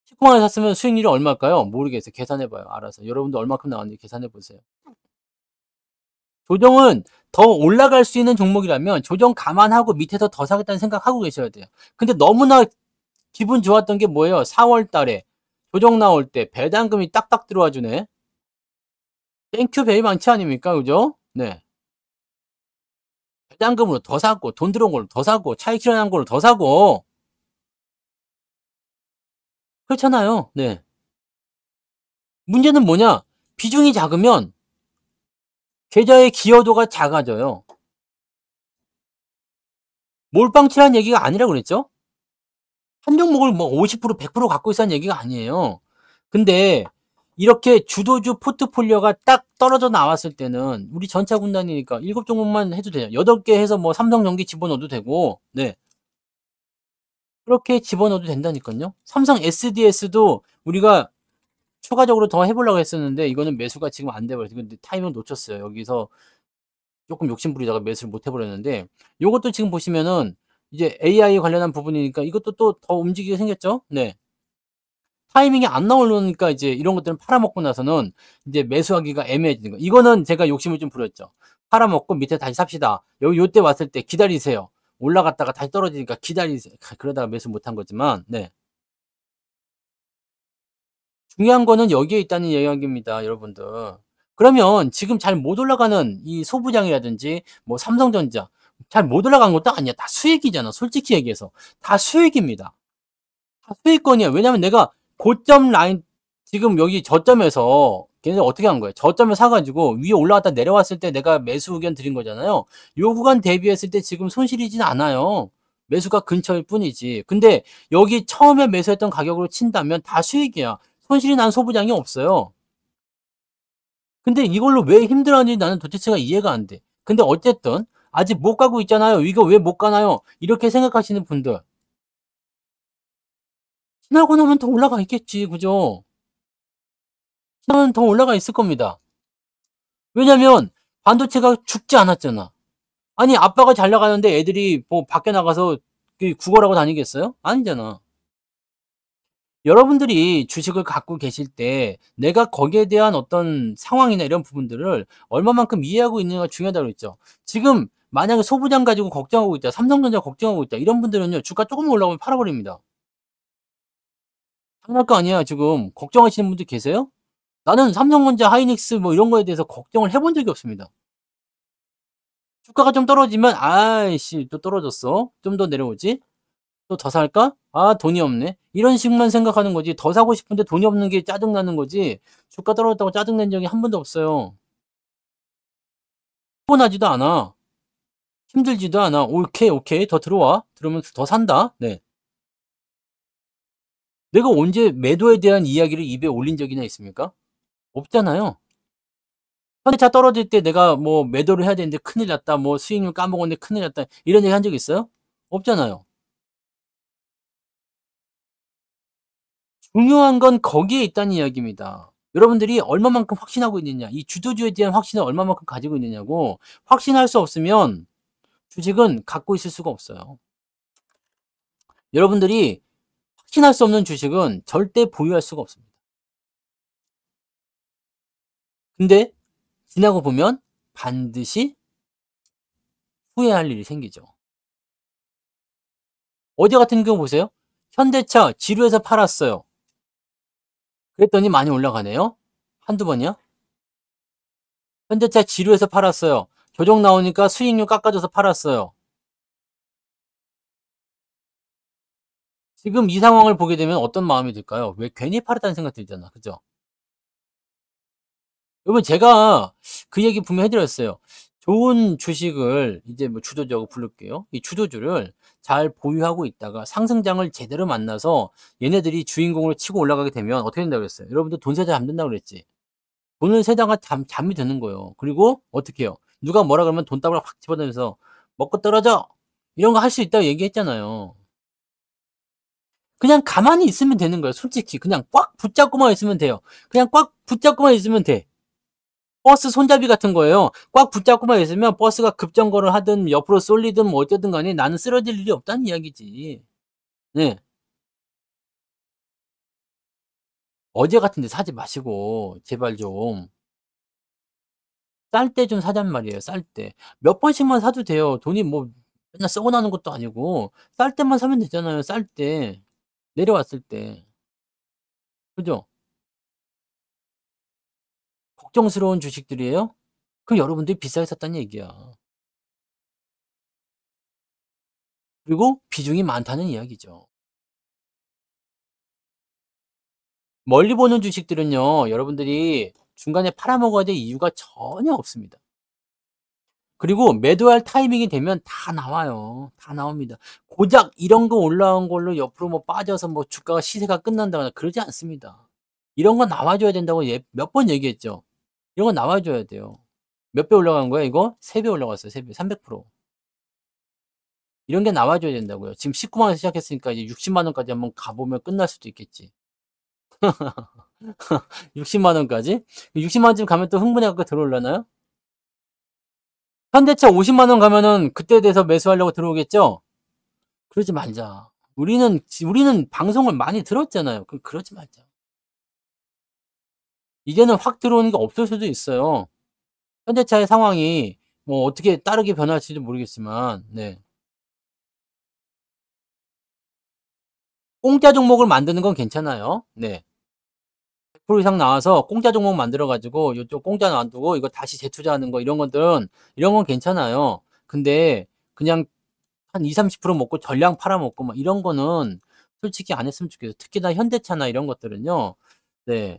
S1: 19만원에 샀으면 수익률이 얼마일까요? 모르겠어요. 계산해봐요. 알아서. 여러분도 얼마큼 나왔는지 계산해보세요. 조정은 더 올라갈 수 있는 종목이라면 조정 감안하고 밑에서 더 사겠다는 생각하고 계셔야 돼요. 근데 너무나 기분 좋았던 게 뭐예요? 4월 달에 조정 나올 때 배당금이 딱딱 들어와 주네. 땡큐 베이 망치 아닙니까? 그죠? 네. 배당금으로 더 사고, 돈 들어온 걸로 더 사고, 차익 실현한 걸로 더 사고. 그렇잖아요. 네. 문제는 뭐냐? 비중이 작으면 계좌의 기여도가 작아져요. 몰빵치라는 얘기가 아니라고 그랬죠? 한 종목을 뭐 50%, 100% 갖고 있다는 얘기가 아니에요. 근데 이렇게 주도주 포트폴리오가 딱 떨어져 나왔을 때는 우리 전차 군단이니까 7종목만 해도 돼요. 8개 해서 뭐 삼성전기 집어넣어도 되고, 네. 그렇게 집어넣어도 된다니까요. 삼성 SDS도 우리가 추가적으로 더 해보려고 했었는데 이거는 매수가 지금 안 돼버려요. 근데 타이밍을 놓쳤어요. 여기서 조금 욕심부리다가 매수를 못 해버렸는데 요것도 지금 보시면은 이제 AI 관련한 부분이니까 이것도 또 더 움직이게 생겼죠. 네. 타이밍이 안 나오려니까 이제 이런 것들은 팔아먹고 나서는 이제 매수하기가 애매해지는 거. 이거는 제가 욕심을 좀 부렸죠. 팔아먹고 밑에 다시 삽시다. 여기 요때 왔을 때 기다리세요. 올라갔다가 다시 떨어지니까 기다리세요. 그러다가 매수 못한 거지만, 네. 중요한 거는 여기에 있다는 이야기입니다, 여러분들. 그러면 지금 잘 못 올라가는 이 소부장이라든지 뭐 삼성전자 잘 못 올라간 것도 아니야. 다 수익이잖아. 솔직히 얘기해서 다 수익입니다. 다 수익권이야. 왜냐면 내가 고점 라인 지금 여기 저점에서 걔네 어떻게 한 거예요? 저점에 사가지고 위에 올라갔다 내려왔을 때 내가 매수 의견 드린 거잖아요. 요 구간 대비했을 때 지금 손실이진 않아요. 매수가 근처일 뿐이지. 근데 여기 처음에 매수했던 가격으로 친다면 다 수익이야. 손실이 난 소부장이 없어요. 근데 이걸로 왜 힘들어하는지 나는 도대체가 이해가 안 돼. 근데 어쨌든 아직 못 가고 있잖아요. 이거 왜 못 가나요? 이렇게 생각하시는 분들. 지나고 나면 더 올라가 있겠지. 그죠? 지나면 더 올라가 있을 겁니다. 왜냐면 반도체가 죽지 않았잖아. 아니 아빠가 잘 나가는데 애들이 뭐 밖에 나가서 구걸하고 다니겠어요? 아니잖아. 여러분들이 주식을 갖고 계실 때 내가 거기에 대한 어떤 상황이나 이런 부분들을 얼마만큼 이해하고 있느냐가 중요하다고 그랬죠. 지금 만약에 소부장 가지고 걱정하고 있다. 삼성전자 걱정하고 있다. 이런 분들은요. 주가 조금만 올라오면 팔아버립니다. 장난할 거 아니야 지금. 걱정하시는 분들 계세요? 나는 삼성전자, 하이닉스 뭐 이런 거에 대해서 걱정을 해본 적이 없습니다. 주가가 좀 떨어지면 아이씨 또 떨어졌어. 좀 더 내려오지? 또 더 살까? 아 돈이 없네. 이런 식만 생각하는 거지. 더 사고 싶은데 돈이 없는 게 짜증나는 거지. 주가 떨어졌다고 짜증낸 적이 한 번도 없어요. 피곤하지도 않아. 힘들지도 않아. 오케이, 오케이. 더 들어와. 들어오면 더 산다. 네. 내가 언제 매도에 대한 이야기를 입에 올린 적이나 있습니까? 없잖아요. 현대차 떨어질 때 내가 뭐 매도를 해야 되는데 큰일 났다. 뭐 수익률 까먹었는데 큰일 났다. 이런 얘기 한 적 있어요? 없잖아요. 중요한 건 거기에 있다는 이야기입니다. 여러분들이 얼마만큼 확신하고 있느냐. 이 주도주에 대한 확신을 얼마만큼 가지고 있느냐고. 확신할 수 없으면 주식은 갖고 있을 수가 없어요. 여러분들이 확신할 수 없는 주식은 절대 보유할 수가 없습니다. 근데 지나고 보면 반드시 후회할 일이 생기죠. 어제 같은 경우 보세요. 현대차 지루해서 팔았어요. 그랬더니 많이 올라가네요. 한두 번이야? 현대차 지루해서 팔았어요. 조정 나오니까 수익률 깎아줘서 팔았어요. 지금 이 상황을 보게 되면 어떤 마음이 들까요? 왜 괜히 팔았다는 생각 들잖아. 그죠? 여러분 제가 그 얘기 분명히 해드렸어요. 좋은 주식을 이제 뭐 주도주라고 부를게요. 이 주도주를 잘 보유하고 있다가 상승장을 제대로 만나서 얘네들이 주인공으로 치고 올라가게 되면 어떻게 된다고 그랬어요? 여러분들 돈 세다 잠든다고 그랬지. 돈을 세다가 잠이 드는 거예요. 그리고 어떻게 해요? 누가 뭐라 그러면 돈다발 확 집어넣으면서 먹고 떨어져! 이런 거 할 수 있다고 얘기했잖아요. 그냥 가만히 있으면 되는 거예요. 솔직히 그냥 꽉 붙잡고만 있으면 돼요. 그냥 꽉 붙잡고만 있으면 돼. 버스 손잡이 같은 거예요. 꽉 붙잡고만 있으면 버스가 급정거를 하든 옆으로 쏠리든 뭐 어쨌든 간에 나는 쓰러질 일이 없다는 이야기지. 네. 어제 같은 데 사지 마시고 제발 좀. 쌀 때 좀 사잔 말이에요, 쌀 때. 몇 번씩만 사도 돼요. 돈이 뭐 맨날 썩어 나는 것도 아니고 쌀 때만 사면 되잖아요, 쌀 때. 내려왔을 때. 그죠? 걱정스러운 주식들이에요? 그럼 여러분들이 비싸게 샀다는 얘기야. 그리고 비중이 많다는 이야기죠. 멀리 보는 주식들은요. 여러분들이 중간에 팔아먹어야 될 이유가 전혀 없습니다. 그리고 매도할 타이밍이 되면 다 나와요. 다 나옵니다. 고작 이런 거 올라온 걸로 옆으로 뭐 빠져서 뭐 주가가 시세가 끝난다거나 그러지 않습니다. 이런 거 나와줘야 된다고 몇 번 얘기했죠. 이런 거 나와줘야 돼요. 몇 배 올라간 거야 이거? 3배 올라갔어요. 3배. 300%. 이런 게 나와줘야 된다고요. 지금 19만 원에서 시작했으니까 이제 60만 원까지 한번 가보면 끝날 수도 있겠지. 60만 원까지? 60만 원쯤 가면 또 흥분해 갖고 들어올라나요? 현대차 50만 원 가면은 그때 돼서 매수하려고 들어오겠죠? 그러지 말자. 우리는 방송을 많이 들었잖아요. 그러지 말자. 이제는 확 들어오는 게 없을 수도 있어요. 현대차의 상황이 뭐 어떻게 다르게 변할지도 모르겠지만, 네. 공짜 종목을 만드는 건 괜찮아요. 네. 100% 이상 나와서 공짜 종목 만들어 가지고 요쪽 공짜 놔두고 이거 다시 재투자하는 거 이런 것들은 이런 건 괜찮아요. 근데 그냥 한 20-30% 먹고 전량 팔아먹고 막 이런 거는 솔직히 안 했으면 좋겠어요. 특히나 현대차나 이런 것들은요. 네.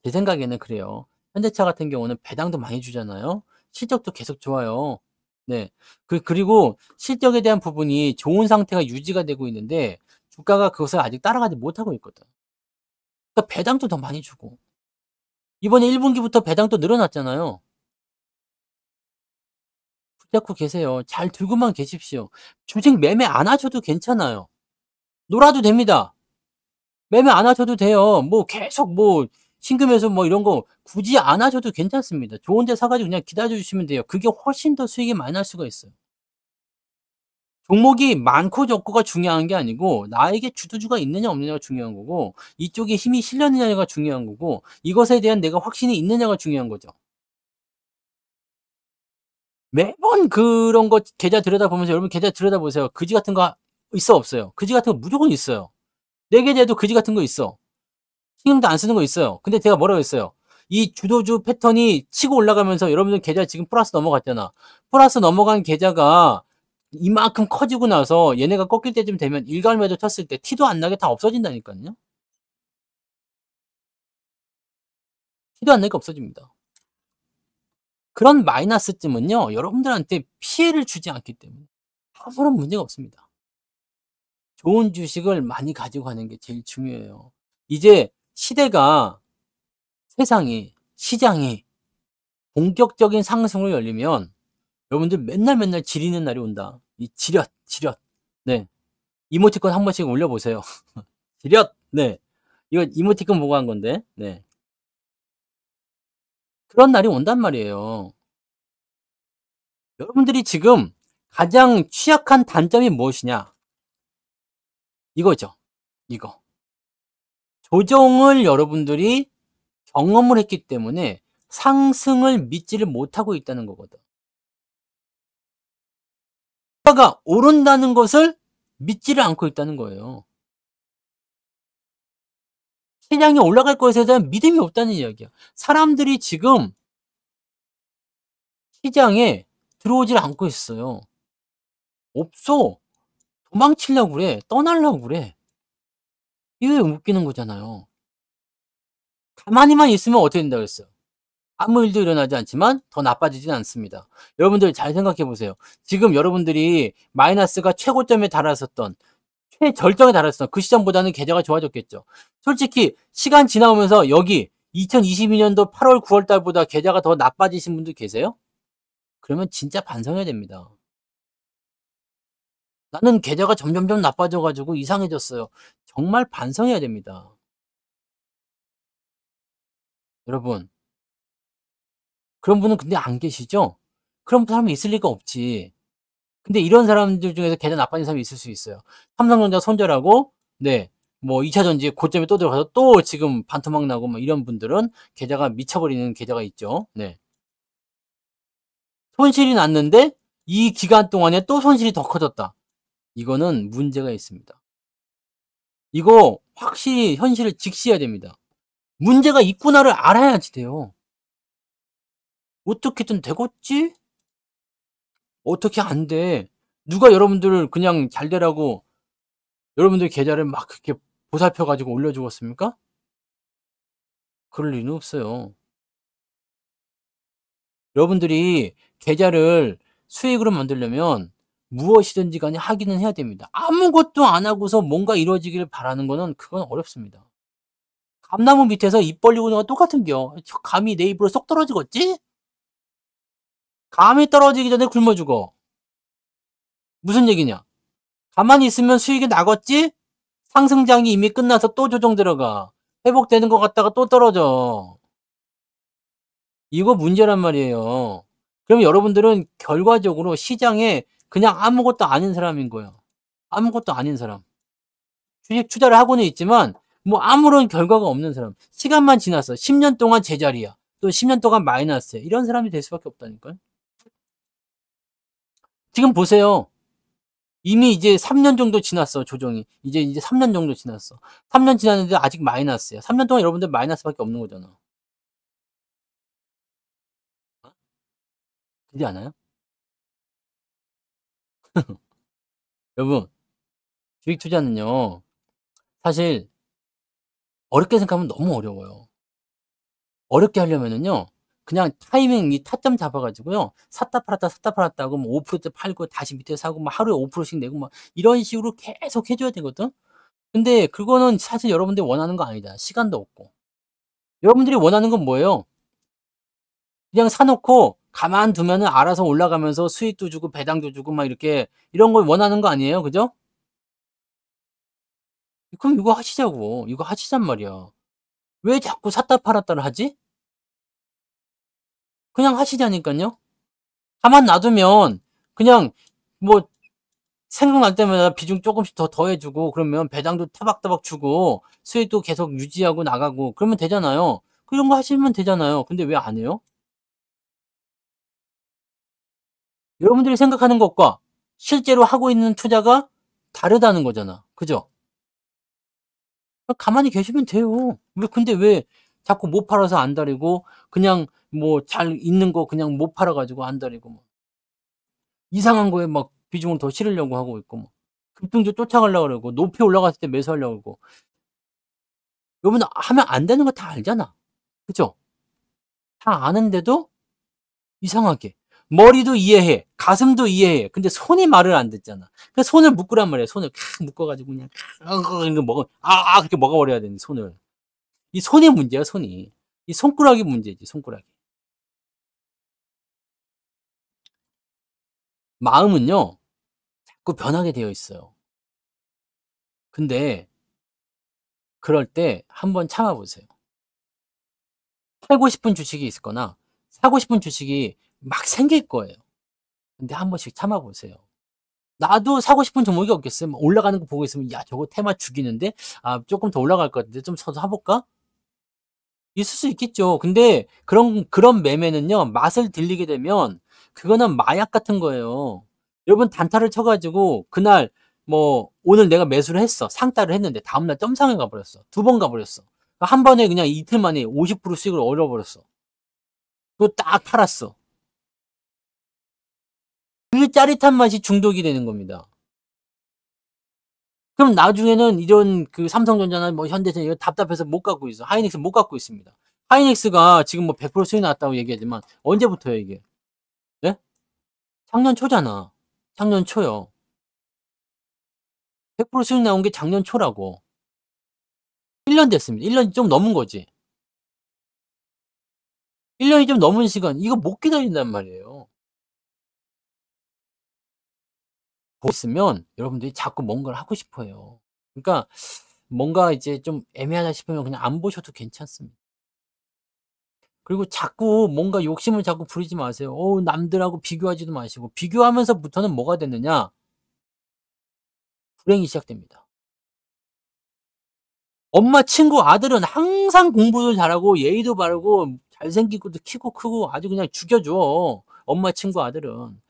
S1: 제 생각에는 그래요. 현대차 같은 경우는 배당도 많이 주잖아요. 실적도 계속 좋아요. 네. 그리고 실적에 대한 부분이 좋은 상태가 유지가 되고 있는데 주가가 그것을 아직 따라가지 못하고 있거든. 그러니까 배당도 더 많이 주고. 이번에 1 분기부터 배당도 늘어났잖아요. 붙잡고 계세요. 잘 들고만 계십시오. 주식 매매 안 하셔도 괜찮아요. 놀아도 됩니다. 매매 안 하셔도 돼요. 뭐 계속 뭐 신규 매수 뭐 이런 거 굳이 안 하셔도 괜찮습니다. 좋은 데 사 가지고 그냥 기다려 주시면 돼요. 그게 훨씬 더 수익이 많이 날 수가 있어요. 종목이 많고 적고가 중요한 게 아니고 나에게 주도주가 있느냐 없느냐가 중요한 거고 이쪽에 힘이 실렸느냐가 중요한 거고 이것에 대한 내가 확신이 있느냐가 중요한 거죠. 매번 그런 거 계좌 들여다보면서 여러분 계좌 들여다보세요. 그지 같은 거 있어 없어요? 그지 같은 거 무조건 있어요. 내 계좌에도 그지 같은 거 있어. 신경도 안 쓰는 거 있어요. 근데 제가 뭐라고 했어요? 이 주도주 패턴이 치고 올라가면서 여러분들 계좌 지금 플러스 넘어갔잖아. 플러스 넘어간 계좌가 이만큼 커지고 나서 얘네가 꺾일 때쯤 되면 일괄매도 쳤을 때 티도 안 나게 다 없어진다니깐요. 티도 안 나게 없어집니다. 그런 마이너스쯤은요. 여러분들한테 피해를 주지 않기 때문에 아무런 문제가 없습니다. 좋은 주식을 많이 가지고 가는 게 제일 중요해요. 이제 시대가 세상이 시장이 본격적인 상승으로 열리면 여러분들 맨날 맨날 지리는 날이 온다. 이 지렸, 지렸. 네. 이모티콘 한 번씩 올려 보세요. 지렸. 네. 이거 이모티콘 보고 한 건데. 네. 그런 날이 온단 말이에요. 여러분들이 지금 가장 취약한 단점이 무엇이냐? 이거죠. 이거. 조정을 여러분들이 경험을 했기 때문에 상승을 믿지를 못하고 있다는 거거든. 주가가 오른다는 것을 믿지를 않고 있다는 거예요. 시장이 올라갈 것에 대한 믿음이 없다는 이야기야. 사람들이 지금 시장에 들어오질 않고 있어요. 없어. 도망치려고 그래. 떠나려고 그래. 이게 웃기는 거잖아요. 가만히만 있으면 어떻게 된다고 그랬어요? 아무 일도 일어나지 않지만 더 나빠지진 않습니다. 여러분들 잘 생각해 보세요. 지금 여러분들이 마이너스가 최고점에 달았었던 최절정에 달했어. 그 시점보다는 계좌가 좋아졌겠죠. 솔직히 시간 지나오면서 여기 2022년도 8월, 9월 달보다 계좌가 더 나빠지신 분들 계세요? 그러면 진짜 반성해야 됩니다. 나는 계좌가 점점점 나빠져 가지고 이상해졌어요. 정말 반성해야 됩니다. 여러분, 그런 분은 근데 안 계시죠? 그런 사람이 있을 리가 없지. 근데 이런 사람들 중에서 계좌 나빠진 사람이 있을 수 있어요. 삼성전자 손절하고 네. 뭐 2차 전지 고점에 또 들어가서 또 지금 반토막 나고 뭐 이런 분들은 계좌가 미쳐버리는 계좌가 있죠. 네. 손실이 났는데 이 기간 동안에 또 손실이 더 커졌다. 이거는 문제가 있습니다. 이거 확실히 현실을 직시해야 됩니다. 문제가 있구나를 알아야지 돼요. 어떻게든 되겠지? 어떻게 안 돼. 누가 여러분들을 그냥 잘 되라고 여러분들 계좌를 막 그렇게 보살펴 가지고 올려 주겠습니까? 그럴 리는 없어요. 여러분들이 계좌를 수익으로 만들려면 무엇이든지 간에 하기는 해야 됩니다. 아무것도 안 하고서 뭔가 이루어지기를 바라는 거는 그건 어렵습니다. 감나무 밑에서 입 벌리고 있는 거 똑같은겨. 저 감이 내 입으로 쏙 떨어지겠지? 감이 떨어지기 전에 굶어 죽어. 무슨 얘기냐? 가만히 있으면 수익이 나겠지? 상승장이 이미 끝나서 또 조정 들어가. 회복되는 것 같다가 또 떨어져. 이거 문제란 말이에요. 그럼 여러분들은 결과적으로 시장에 그냥 아무것도 아닌 사람인 거예요. 아무것도 아닌 사람. 주식 투자를 하고는 있지만 뭐 아무런 결과가 없는 사람. 시간만 지났어. 10년 동안 제자리야. 또 10년 동안 마이너스야. 이런 사람이 될 수밖에 없다니까요. 지금 보세요. 이미 이제 3년 정도 지났어, 조정이. 이제 3년 정도 지났어. 3년 지났는데 아직 마이너스야. 3년 동안 여러분들 마이너스밖에 없는 거잖아. 그렇지 않아요? 여러분, 주식 투자는요. 사실 어렵게 생각하면 너무 어려워요. 어렵게 하려면은요. 그냥 타이밍 이 타점 잡아 가지고요. 샀다 팔았다 샀다 팔았다 하고 뭐 5%때 팔고 다시 밑에 사고 막 하루에 5%씩 내고 막 이런 식으로 계속 해 줘야 되거든. 근데 그거는 사실 여러분들이 원하는 거 아니잖아. 시간도 없고. 여러분들이 원하는 건 뭐예요? 그냥 사 놓고 가만두면은 알아서 올라가면서 수익도 주고 배당도 주고 막 이렇게 이런 걸 원하는 거 아니에요. 그죠? 그럼 이거 하시자고. 이거 하시잔 말이야. 왜 자꾸 샀다 팔았다를 하지? 그냥 하시자니깐요. 가만 놔두면 그냥 뭐 생각날 때마다 비중 쪼끔씩 더 더해 주고 그러면 배당도 타박타박 주고 수익도 계속 유지하고 나가고 그러면 되잖아요. 그런 거 하시면 되잖아요. 근데 왜 안 해요? 여러분들이 생각하는 것과 실제로 하고 있는 투자가 다르다는 거잖아. 그죠? 가만히 계시면 돼요. 근데 왜 자꾸 못 팔아서 안달이고 그냥 뭐 잘 있는 거 그냥 못 팔아 가지고 안달이고 뭐 이상한 거에 막 비중을 더 실으려고 하고 있고 뭐 급등주 쫓아가려고 그러고 높이 올라갔을 때 매수하려고 그러고 여러분 하면 안 되는 거 다 알잖아. 그죠? 다 아는데도 이상하게 머리도 이해해. 가슴도 이해해. 근데 손이 말을 안 듣잖아. 그래서 손을 묶으란 말이에요. 손을 칵 묶어 가지고 그냥 이거 먹어 그렇게 먹어 버려야 되는데 손을. 이 손이 문제야, 손이. 이 손가락이 문제지, 손가락이. 마음은요, 자꾸 변하게 되어 있어요. 근데 그럴 때 한번 참아 보세요. 팔고 싶은 주식이 있거나 사고 싶은 주식이 막 생길 거예요. 근데 한 번씩 참아 보세요. 나도 사고 싶은 종목이 없겠어요. 막 올라가는 거 보고 있으면 '야 저거 테마 죽이는데? 아 쪼끔 더 올라갈 것 같은데 좀 사서 사 볼까?' 있을 수 있겠죠. 근데 그런 매매는요. 맛을 들리게 되면 그거는 마약 같은 거예요. 여러분 단타를 쳐 가지고 그날 뭐 오늘 내가 매수를 했어. 상따를 했는데 다음날 점상에 가 버렸어. 2번 가 버렸어. 한 번에 그냥 이틀 만에 50% 수익을 얻어 버렸어. 그거 딱 팔았어. 그 짜릿한 맛이 중독이 되는 겁니다. 그럼 나중에는 이런 그 삼성전자나 뭐 현대차 이거 답답해서 못 갖고 있어. 하이닉스 못 갖고 있습니다. 하이닉스가 지금 뭐 100% 수익 나왔다고 얘기하지만 언제부터예요 이게? 네? 작년 초잖아. 작년 초요. 100% 수익 나온 게 작년 초라고. 1년 됐습니다. 1 년이 좀 넘은 거지. 1 년이 좀 넘은 시간 이거 못 기다린단 말이에요. 보고 있으면 여러분들이 자꾸 뭔가를 하고 싶어 해요. 그러니까 뭔가 이제 좀 애매하다 싶으면 그냥 안 보셔도 괜찮습니다. 그리고 자꾸 뭔가 욕심을 자꾸 부리지 마세요. 남들하고 비교하지도 마시고 비교하면서부터는 뭐가 되느냐? 불행이 시작됩니다. 엄마 친구 아들은 항상 공부도 잘하고 예의도 바르고 잘생기고도 키고 크고 아주 그냥 죽여줘. 엄마 친구 아들은.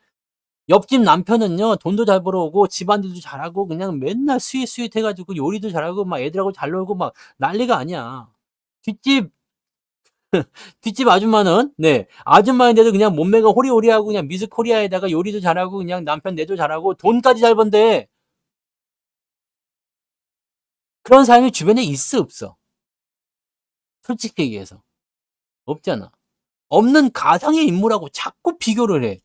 S1: 옆집 남편은요 돈도 잘 벌어오고 집안일도 잘하고 그냥 맨날 스윗스윗 해 가지고 요리도 잘하고 막 애들하고 잘 놀고 막 난리가 아니야. 뒷집 뒷집 아줌마는 네 아줌마인데도 그냥 몸매가 호리호리하고 그냥 미스 코리아에다가 요리도 잘하고 그냥 남편 내조 잘하고 돈까지 잘 번대. 그런 사람이 주변에 있어 없어? 솔직히 얘기해서. 없잖아. 없는 가상의 인물하고 자꾸 비교를 해.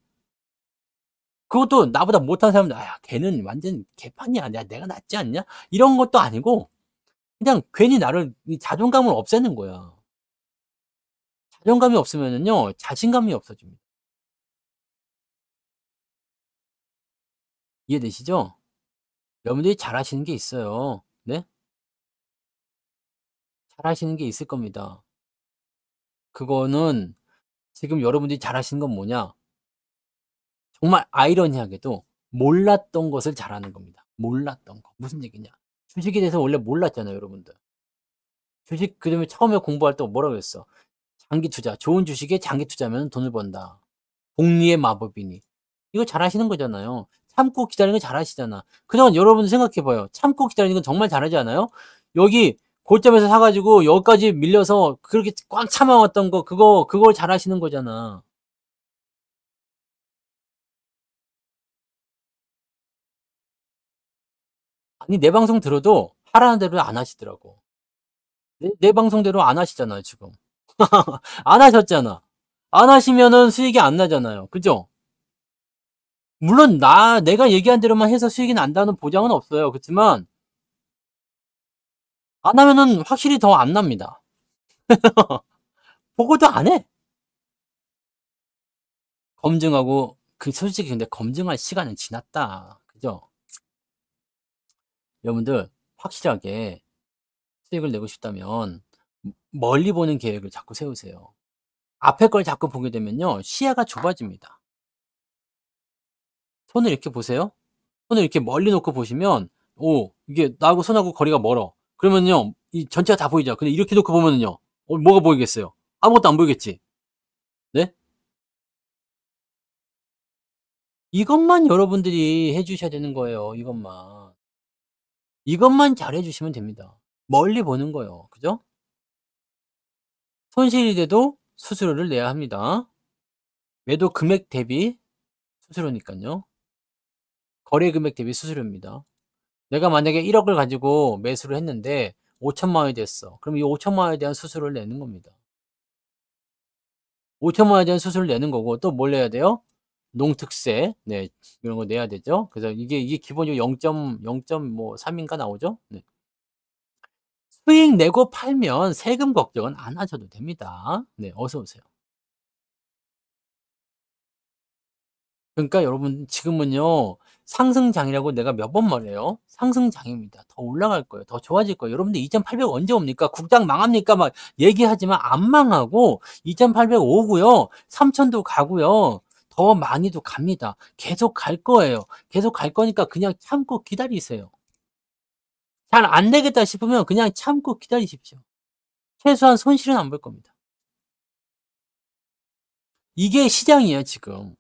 S1: 그것도 나보다 못한 사람들 '아 걔는 완전 개판이야. 내가 낫지 않냐?' 이런 것도 아니고 그냥 괜히 나를 이 자존감을 없애는 거야. 자존감이 없으면은요 자신감이 없어집니다. 이해되시죠? 여러분들이 잘하시는 게 있어요. 네? 잘하시는 게 있을 겁니다. 그거는 지금 여러분들이 잘하시는 건 뭐냐? 정말 아이러니하게도 몰랐던 것을 잘하는 겁니다. 몰랐던 거. 무슨 얘기냐? 주식에 대해서 원래 몰랐잖아요, 여러분들. 주식 그다음에 처음에 공부할 때 뭐라 그랬어? 장기 투자. 좋은 주식에 장기 투자하면 돈을 번다. 복리의 마법이니. 이거 잘하시는 거잖아요. 참고 기다리는 거 잘하시잖아. 그동안 여러분 생각해 봐요. 참고 기다리는 건 정말 잘하지 않아요? 여기 고점에서 사 가지고 여기까지 밀려서 그렇게 꽉 참아 왔던 거 그거 잘하시는 거잖아. 아니 내 방송 들어도 하라는 대로 안 하시더라고. 내 방송대로 안 하시잖아요 지금. 안 하셨잖아. 안 하시면은 수익이 안 나잖아요. 그죠? 물론 내가 얘기한 대로만 해서 수익이 난다는 보장은 없어요. 그렇지만 안 하면은 확실히 더 안 납니다. 보고도 안 해. 검증하고 솔직히 근데 검증할 시간은 지났다. 그죠? 여러분들 확실하게 수익을 내고 싶다면 멀리 보는 계획을 자꾸 세우세요. 앞에 걸 자꾸 보게 되면요. 시야가 좁아집니다. 손을 이렇게 보세요. 손을 이렇게 멀리 놓고 보시면 이게 나하고 손하고 거리가 멀어. 그러면요. 이 전체가 다 보이죠. 근데 이렇게 놓고 보면은요. 뭐가 보이겠어요? 아무것도 안 보이겠지. 네? 이것만 여러분들이 해 주셔야 되는 거예요, 이것만. 이것만 잘해 주시면 됩니다. 멀리 보는 거요. 그죠? 손실이 돼도 수수료를 내야 합니다. 매도 금액 대비 수수료니깐요. 거래 금액 대비 수수료입니다. 내가 만약에 1억 을 가지고 매수를 했는데 5천만 원이 됐어. 그럼 이 5천만 원에 대한 수수료를 내는 겁니다. 5천만 원에 대한 수수료를 내는 거고 또 뭘 내야 돼요? 농특세. 네. 이런 거 내야 되죠. 그래서 이게 기본적으로 0.3 인가 나오죠? 네. 수익 내고 팔면 세금 걱정은 안 하셔도 됩니다. 네. 어서 오세요. 그러니까 여러분 지금은요. 상승장이라고 내가 몇 번 말해요. 상승장입니다. 더 올라갈 거예요. 더 좋아질 거예요. 여러분들 2,800 언제 옵니까? 국장 망합니까? 막 얘기하지만 안 망하고 2,800 오고요. 3,000도 가고요. 더 많이도 갑니다. 계속 갈 거예요. 계속 갈 거니까 그냥 참고 기다리세요. 잘 안 되겠다 싶으면 그냥 참고 기다리십시오. 최소한 손실은 안 볼 겁니다. 이게 시장이에요, 지금.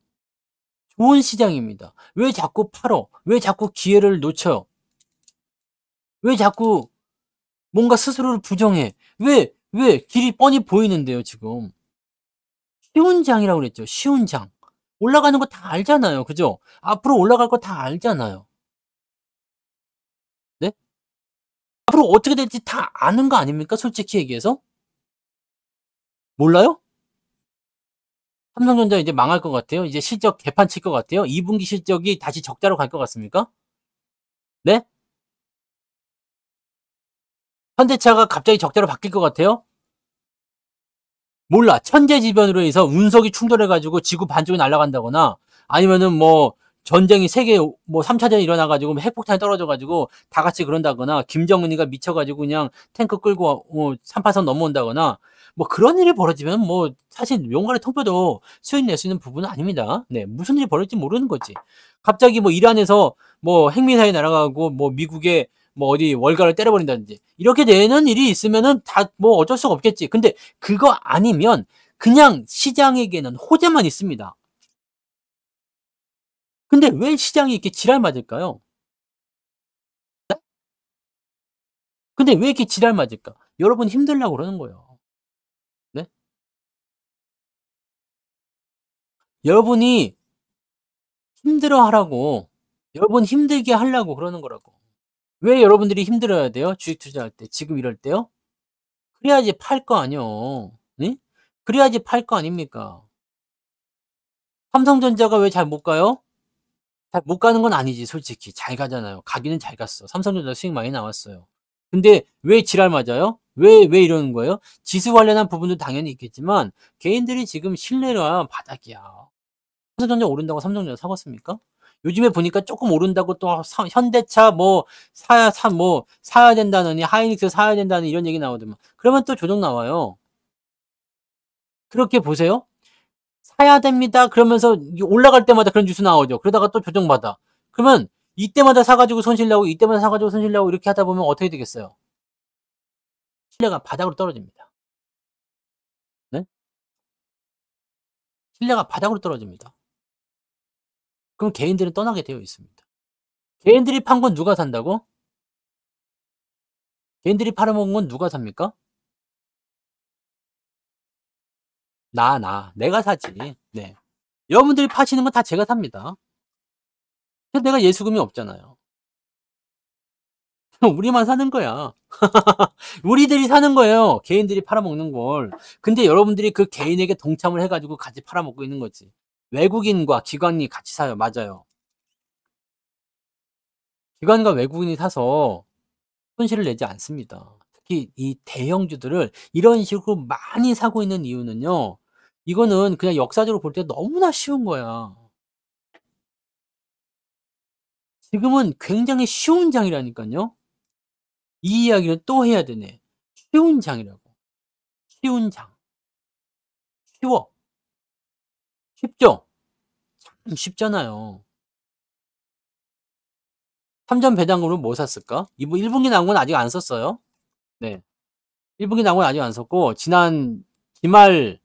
S1: 좋은 시장입니다. 왜 자꾸 팔어? 왜 자꾸 기회를 놓쳐요? 왜 자꾸 뭔가 스스로를 부정해? 왜? 길이 뻔히 보이는데요, 지금. 쉬운 장이라고 그랬죠. 쉬운 장. 올라가는 거 다 알잖아요. 그죠? 앞으로 올라갈 거 다 알잖아요. 네? 앞으로 어떻게 될지 다 아는 거 아닙니까? 솔직히 얘기해서. 몰라요? 삼성전자 이제 망할 것 같아요? 이제 실적 개판 칠 것 같아요? 2분기 실적이 다시 적자로 갈 것 같습니까? 네? 현대차가 갑자기 적자로 바뀔 것 같아요? 몰라. 천재지변으로 해서 운석이 충돌해 가지고 지구 반쪽이 날아간다거나 아니면은 뭐 전쟁이 세계 뭐 3 차전이 일어나 가지고 핵폭탄이 떨어져 가지고 다 같이 그런다거나 김정은이가 미쳐 가지고 그냥 탱크 끌고 3파선 넘어온다거나 뭐 그런 일이 벌어지면 뭐 사실 용가리 통뼈도 수익 낼 수 있는 부분은 아닙니다. 네. 무슨 일이 벌어질지 모르는 거지. 갑자기 뭐 이란에서 뭐 핵미사일이 날아가고 뭐 미국에 뭐 어디 월가를 때려버린다든지 이렇게 되는 일이 있으면은 다 뭐 어쩔 수가 없겠지. 근데 그거 아니면 그냥 시장에게는 호재만 있습니다. 근데 왜 시장이 이렇게 지랄 맞을까요? 근데 왜 이렇게 지랄 맞을까? 여러분 힘들라고 그러는 거예요. 네? 여러분이 힘들어하라고 여러분 힘들게 하려고 그러는 거라고. 왜 여러분들이 힘들어야 돼요? 주식 투자할 때 지금 이럴 때요? 그래야지 팔 거 아니요. 네? 그래야지 팔 거 아닙니까? 삼성전자가 왜 잘 못 가요? 잘 못 가는 건 아니지 솔직히. 잘 가잖아요. 가기는 잘 갔어. 삼성전자 수익 많이 나왔어요. 근데 왜 지랄 맞아요? 왜 이러는 거예요? 지수 관련한 부분도 당연히 있겠지만 개인들이 지금 신뢰가 바닥이야. 삼성전자 오른다고 삼성전자 사겠습니까? 요즘에 보니까 조금 오른다고 또 현대차 뭐 사야 된다느니 하이닉스 사야 된다는 이런 얘기 나오더만. 그러면 또 조정 나와요. 그렇게 보세요. 사야 됩니다. 그러면서 올라갈 때마다 그런 뉴스 나오죠. 그러다가 또 조정받아. 그러면 이때마다 사가지고 손실 나고 이때마다 사가지고 손실 나고 이렇게 하다 보면 어떻게 되겠어요? 신뢰가 바닥으로 떨어집니다. 네? 신뢰가 바닥으로 떨어집니다. 그럼 개인들은 떠나게 되어 있습니다. 개인들이 판 건 누가 산다고? 개인들이 팔아먹은 건 누가 삽니까? 내가 사지. 네. 여러분들이 파시는 건 다 제가 삽니다. 근데 내가 예수금이 없잖아요. 우리만 사는 거야. 우리들이 사는 거예요. 개인들이 팔아먹는 걸. 근데 여러분들이 그 개인에게 동참을 해 가지고 같이 팔아먹고 있는 거지. 외국인과 기관이 같이 사요. 맞아요. 기관과 외국인이 사서 손실을 내지 않습니다. 특히 이 대형주들을 이런 식으로 많이 사고 있는 이유는요. 이거는 그냥 역사적으로 볼 때 너무나 쉬운 거야. 지금은 굉장히 쉬운 장이라니깐요. 이 이야기는 또 해야 되네. 쉬운 장이라고. 쉬운 장. 쉬워. 쉽죠? 참 쉽잖아요. 삼전 배당금으로 뭐 샀을까? 이분 1 분기 나온 건 아직 안 썼어요. 네. 1 분기 나온 건 아직 안 썼고 지난 기말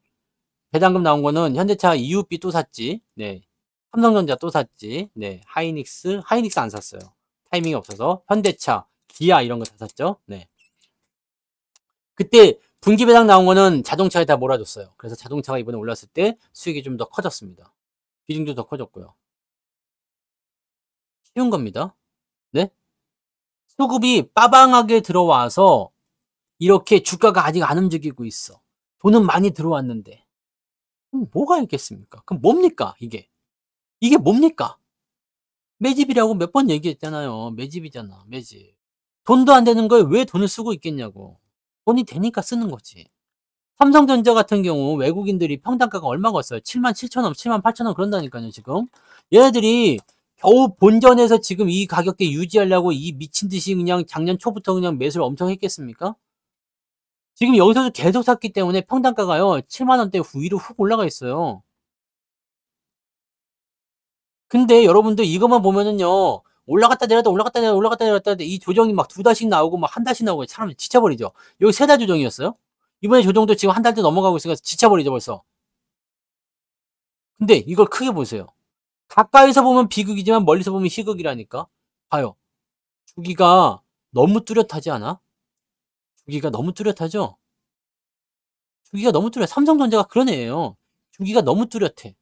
S1: 배당금 나온 거는 현대차 EUB 또 샀지. 네. 삼성전자 또 샀지. 네. 하이닉스 안 샀어요. 타이밍이 없어서. 현대차, 기아 이런 거 다 샀죠. 네. 그때 분기 배당 나온 거는 자동차에 다 몰아줬어요. 그래서 자동차가 이번에 올랐을 때 수익이 좀 더 커졌습니다. 비중도 더 커졌고요. 쉬운 겁니다. 네? 수급이 빠방하게 들어와서 이렇게 주가가 아직 안 움직이고 있어. 돈은 많이 들어왔는데. 그럼 뭐가 있겠습니까? 그럼 뭡니까 이게? 이게 뭡니까? 매집이라고 몇 번 얘기했잖아요. 매집이잖아, 매집. 돈도 안 되는 거에 왜 돈을 쓰고 있겠냐고. 돈이 되니까 쓰는 거지. 삼성전자 같은 경우 외국인들이 평당가가 얼마가 왔어요? 77,000원, 78,000원 그런다니까요, 지금. 얘네들이 겨우 본전에서 지금 이 가격대 유지하려고 이 미친 듯이 그냥 작년 초부터 그냥 매수를 엄청 했겠습니까? 지금 여기서도 계속 샀기 때문에 평당가가요, 7만 원대 위로 훅 올라가 있어요. 근데 여러분들 이것만 보면은요, 올라갔다 내렸다, 올라갔다 내렸다, 올라갔다 내렸다 이 조정이 막 2달씩 나오고 막 1달씩 나오고 사람이 지쳐버리죠. 여기 3달 조정이었어요. 이번에 조정도 지금 1달도 넘어가고 있으니까 지쳐버리죠, 벌써. 근데 이걸 크게 보세요. 가까이서 보면 비극이지만 멀리서 보면 희극이라니까. 봐요. 주기가 너무 뚜렷하지 않아? 주기가 너무 뚜렷하죠? 주기가 너무 뚜렷해. 삼성전자가 그런 애예요. 주기가 너무 뚜렷해.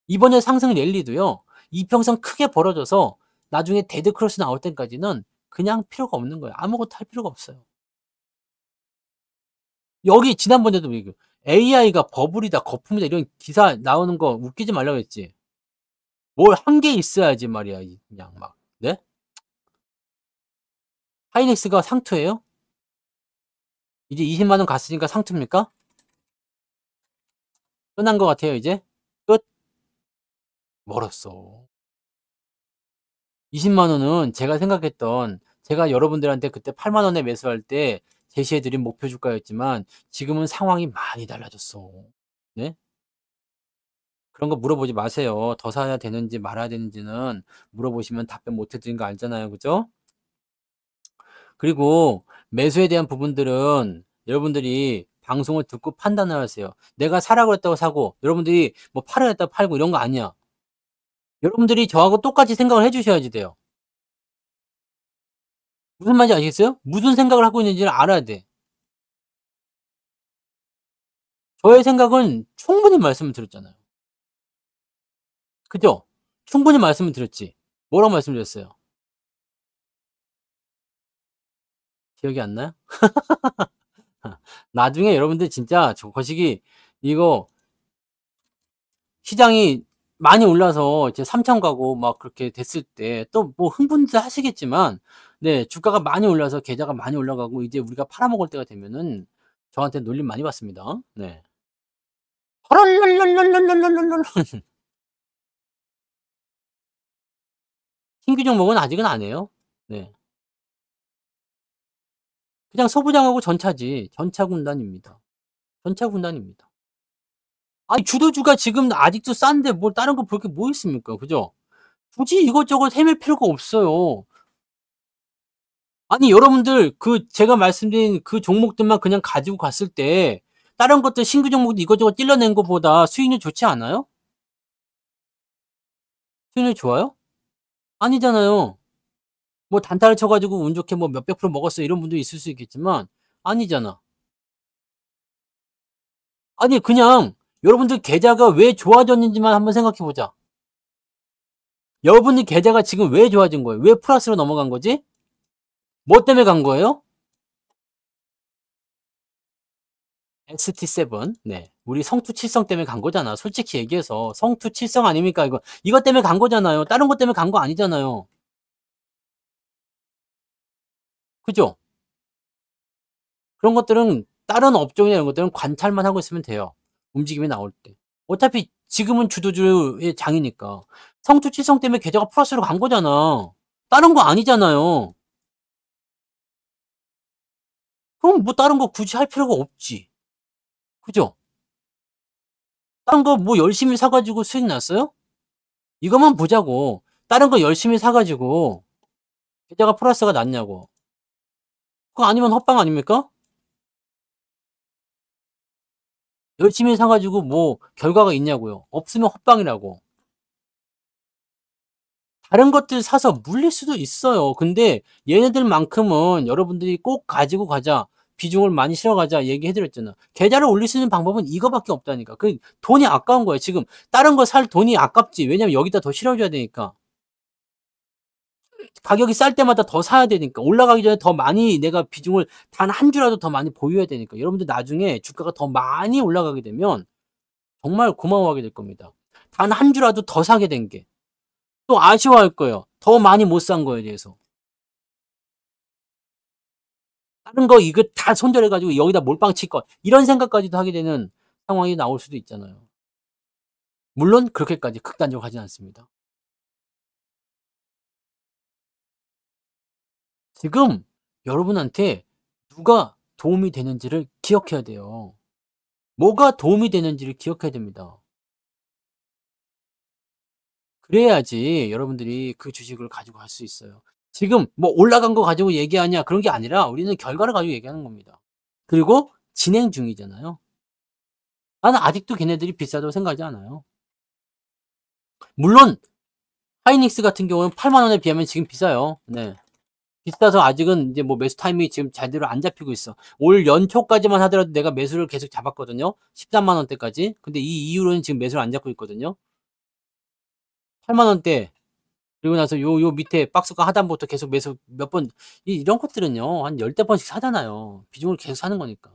S1: 이번에 상승 랠리도요. 이평선 크게 벌어져서 나중에 데드 크로스 나올 때까지는 그냥 필요가 없는 거예요. 아무것도 할 필요가 없어요. 여기 지난번에도 얘기 AI가 버블이다, 거품이다 이런 기사 나오는 거 웃기지 말라고 했지. 뭘 한 게 있어야지 말이야. 그냥 막. 네? 하이닉스가 상투예요? 이제 20만 원 갔으니까 상투입니까? 끝난 것 같아요, 이제. 끝. 멀었어. 20만 원은 제가 생각했던 제가 여러분들한테 그때 8만 원에 매수할 때 제시해 드린 목표 주가였지만 지금은 상황이 많이 달라졌어. 네? 그런 거 물어보지 마세요. 더 사야 되는지 말아야 되는지는 물어보시면 답변 못 해 드린 거 알잖아요. 그죠? 그리고 매수에 대한 부분들은 여러분들이 방송을 듣고 판단을 하세요. 내가 사라고 했다고 사고 여러분들이 뭐 팔아야 했다고 팔고 이런 거 아니야. 여러분들이 저하고 똑같이 생각을 해 주셔야지 돼요. 무슨 말인지 아시겠어요? 무슨 생각을 하고 있는지를 알아야 돼. 저의 생각은 충분히 말씀을 드렸잖아요. 그죠? 충분히 말씀을 드렸지. 뭐라고 말씀드렸어요? 기억이 안 나요? 나중에 여러분들 진짜 저 거시기 이거 시장이 많이 올라서 이제 3천 가고 막 그렇게 됐을 때 또 뭐 흥분도 하시겠지만 네 주가가 많이 올라서 계좌가 많이 올라가고 이제 우리가 팔아먹을 때가 되면은 저한테 놀림 많이 받습니다. 네. "헐랄랄랄랄랄랄랄랄." 신규 종목은 아직은 안 해요. 네. 그냥 소부장하고 전차지. 전차 군단입니다. 전차 군단입니다. 아니 주도주가 지금 아직도 싼데 뭐 다른 거 볼 게 뭐 있습니까? 그죠? 굳이 이것저것 헤맬 필요가 없어요. 아니 여러분들 그 제가 말씀드린 그 종목들만 그냥 가지고 갔을 때 다른 것들 신규 종목도 이것저것 찔러낸 것보다 수익률 좋지 않아요? 수익률 좋아요? 아니잖아요. 뭐 단타를 쳐 가지고 운 좋게 뭐 몇백 프로 먹었어요 이런 분도 있을 수 있겠지만 아니잖아. 아니 그냥 여러분들 계좌가 왜 좋아졌는지만 한번 생각해 보자. 여러분들 계좌가 지금 왜 좋아진 거예요? 왜 플러스로 넘어간 거지? 뭐 때문에 간 거예요? ST7. 네. 우리 성투칠성 때문에 간 거잖아. 솔직히 얘기해서. 성투칠성 아닙니까, 이거? 이것 때문에 간 거잖아요. 다른 것 때문에 간 거 아니잖아요. 그죠? 그런 것들은 다른 업종이나 이런 것들은 관찰만 하고 있으면 돼요. 움직임이 나올 때. 어차피 지금은 주도주의 장이니까. 성투칠성 때문에 계좌가 플러스로 간 거잖아. 다른 거 아니잖아요. 그럼 뭐 다른 거 굳이 할 필요가 없지. 그죠? 다른 거 뭐 열심히 사 가지고 수익 났어요? 이것만 보자고. 다른 거 열심히 사 가지고 계좌가 플러스가 났냐고. 그거 아니면 헛방 아닙니까? 열심히 사 가지고 뭐 결과가 있냐고요. 없으면 헛방이라고. 다른 것들 사서 물릴 수도 있어요. 근데 얘네들만큼은 여러분들이 꼭 가지고 가자. 비중을 많이 실어 가자 얘기해 드렸잖아. 계좌를 올릴 수 있는 방법은 이거밖에 없다니까. 그 돈이 아까운 거예요. 지금 다른 거 살 돈이 아깝지. 왜냐면 여기다 더 실어 줘야 되니까. 가격이 쌀 때마다 더 사야 되니까. 올라가기 전에 더 많이 내가 비중을 단 한 주라도 더 많이 보유해야 되니까. 여러분들 나중에 주가가 더 많이 올라가게 되면 정말 고마워하게 될 겁니다. 단 한 주라도 더 사게 된 게. 또 아쉬워할 거예요. 더 많이 못 산 거에 대해서. 다른 거 이거 다 손절해 가지고 여기다 몰빵 칠 것. 이런 생각까지도 하게 되는 상황이 나올 수도 있잖아요. 물론 그렇게까지 극단적으로 하진 않습니다. 지금 여러분한테 누가 도움이 되는지를 기억해야 돼요. 뭐가 도움이 되는지를 기억해야 됩니다. 그래야지 여러분들이 그 주식을 가지고 갈 수 있어요. 지금 뭐 올라간 거 가지고 얘기하냐 그런 게 아니라 우리는 결과를 가지고 얘기하는 겁니다. 그리고 진행 중이잖아요. 나는 아직도 걔네들이 비싸다고 생각하지 않아요. 물론 하이닉스 같은 경우는 8만 원에 비하면 지금 비싸요. 네. 비싸서 아직은 이제 뭐 매수 타이밍이 지금 제대로 안 잡히고 있어. 올 연초까지만 하더라도 내가 매수를 계속 잡았거든요. 13만 원대까지. 근데 이 이후로는 지금 매수를 안 잡고 있거든요. 8만 원대 그리고 나서 요 밑에 박스가 하단부터 계속 매수 몇 번 이런 것들은요. 한 열댓 번씩 사잖아요. 비중을 계속 사는 거니까.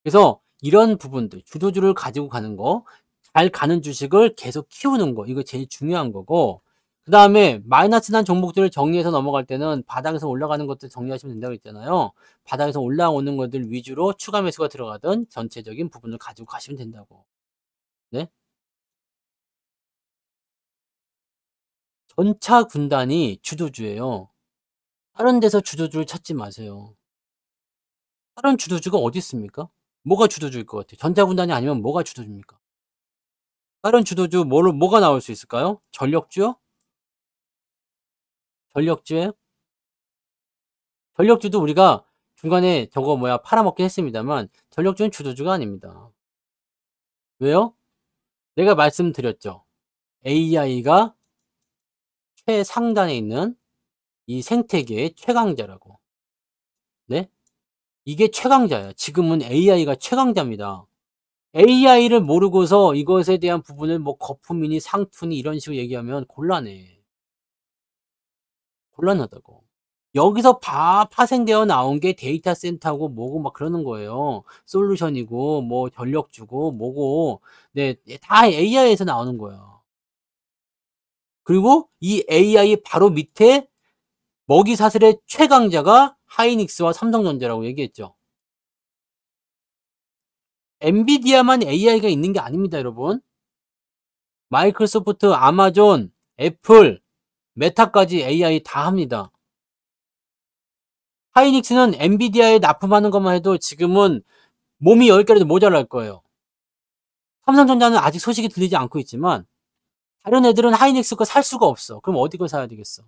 S1: 그래서 이런 부분들 주도주를 가지고 가는 거, 잘 가는 주식을 계속 키우는 거 이거 제일 중요한 거고 그다음에 마이너스 난 종목들을 정리해서 넘어갈 때는 바닥에서 올라가는 것들 정리하시면 된다고 했잖아요. 바닥에서 올라오는 것들 위주로 추가 매수가 들어가든 전체적인 부분을 가지고 가시면 된다고. 네. 전차 군단이 주도주예요. 다른 데서 주도주를 찾지 마세요. 다른 주도주가 어디 있습니까? 뭐가 주도주일 것 같아요? 전차 군단이 아니면 뭐가 주도주입니까? 다른 주도주 뭐가 나올 수 있을까요? 전력주요? 전력주예요? 전력주도 우리가 중간에 저거 뭐야 팔아먹긴 했습니다만 전력주는 주도주가 아닙니다. 왜요? 내가 말씀드렸죠. AI가 최상단에 있는 이 생태계의 최강자라고. 네? 이게 최강자야. 지금은 AI가 최강자입니다. AI를 모르고서 이것에 대한 부분을 뭐 거품이니 상투니 이런 식으로 얘기하면 곤란해. 곤란하다고. 여기서 파생되어 나온 게 데이터 센터고 뭐고 막 그러는 거예요. 솔루션이고 뭐 전력주고 뭐고 네, 다 AI에서 나오는 거예요. 그리고 이 AI 바로 밑에 먹이사슬의 최강자가 하이닉스와 삼성전자라고 얘기했죠. 엔비디아만 AI가 있는 게 아닙니다, 여러분. 마이크로소프트, 아마존, 애플, 메타까지 AI 다 합니다. 하이닉스는 엔비디아에 납품하는 것만 해도 지금은 몸이 10개라도 모자랄 거예요. 삼성전자는 아직 소식이 들리지 않고 있지만 다른 애들은 하이닉스 거 살 수가 없어. 그럼 어디 거 사야 되겠어?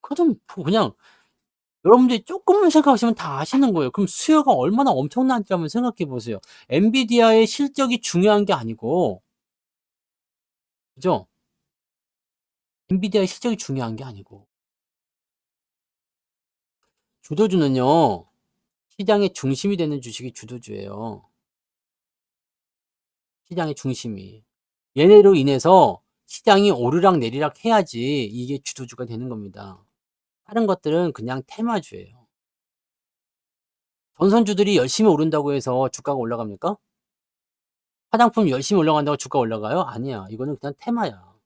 S1: 그건 그냥 여러분들이 조금만 생각하시면 다 아시는 거예요. 그럼 수요가 얼마나 엄청난지 한번 생각해 보세요. 엔비디아의 실적이 중요한 게 아니고 그죠? 엔비디아의 실적이 중요한 게 아니고 주도주는요. 시장의 중심이 되는 주식이 주도주예요. 시장의 중심이. 얘네로 인해서 시장이 오르락 내리락 해야지 이게 주도주가 되는 겁니다. 다른 것들은 그냥 테마주예요. 전선주들이 열심히 오른다고 해서 주가가 올라갑니까? 화장품 열심히 올라간다고 주가 올라가요? 아니야. 이거는 그냥 테마야.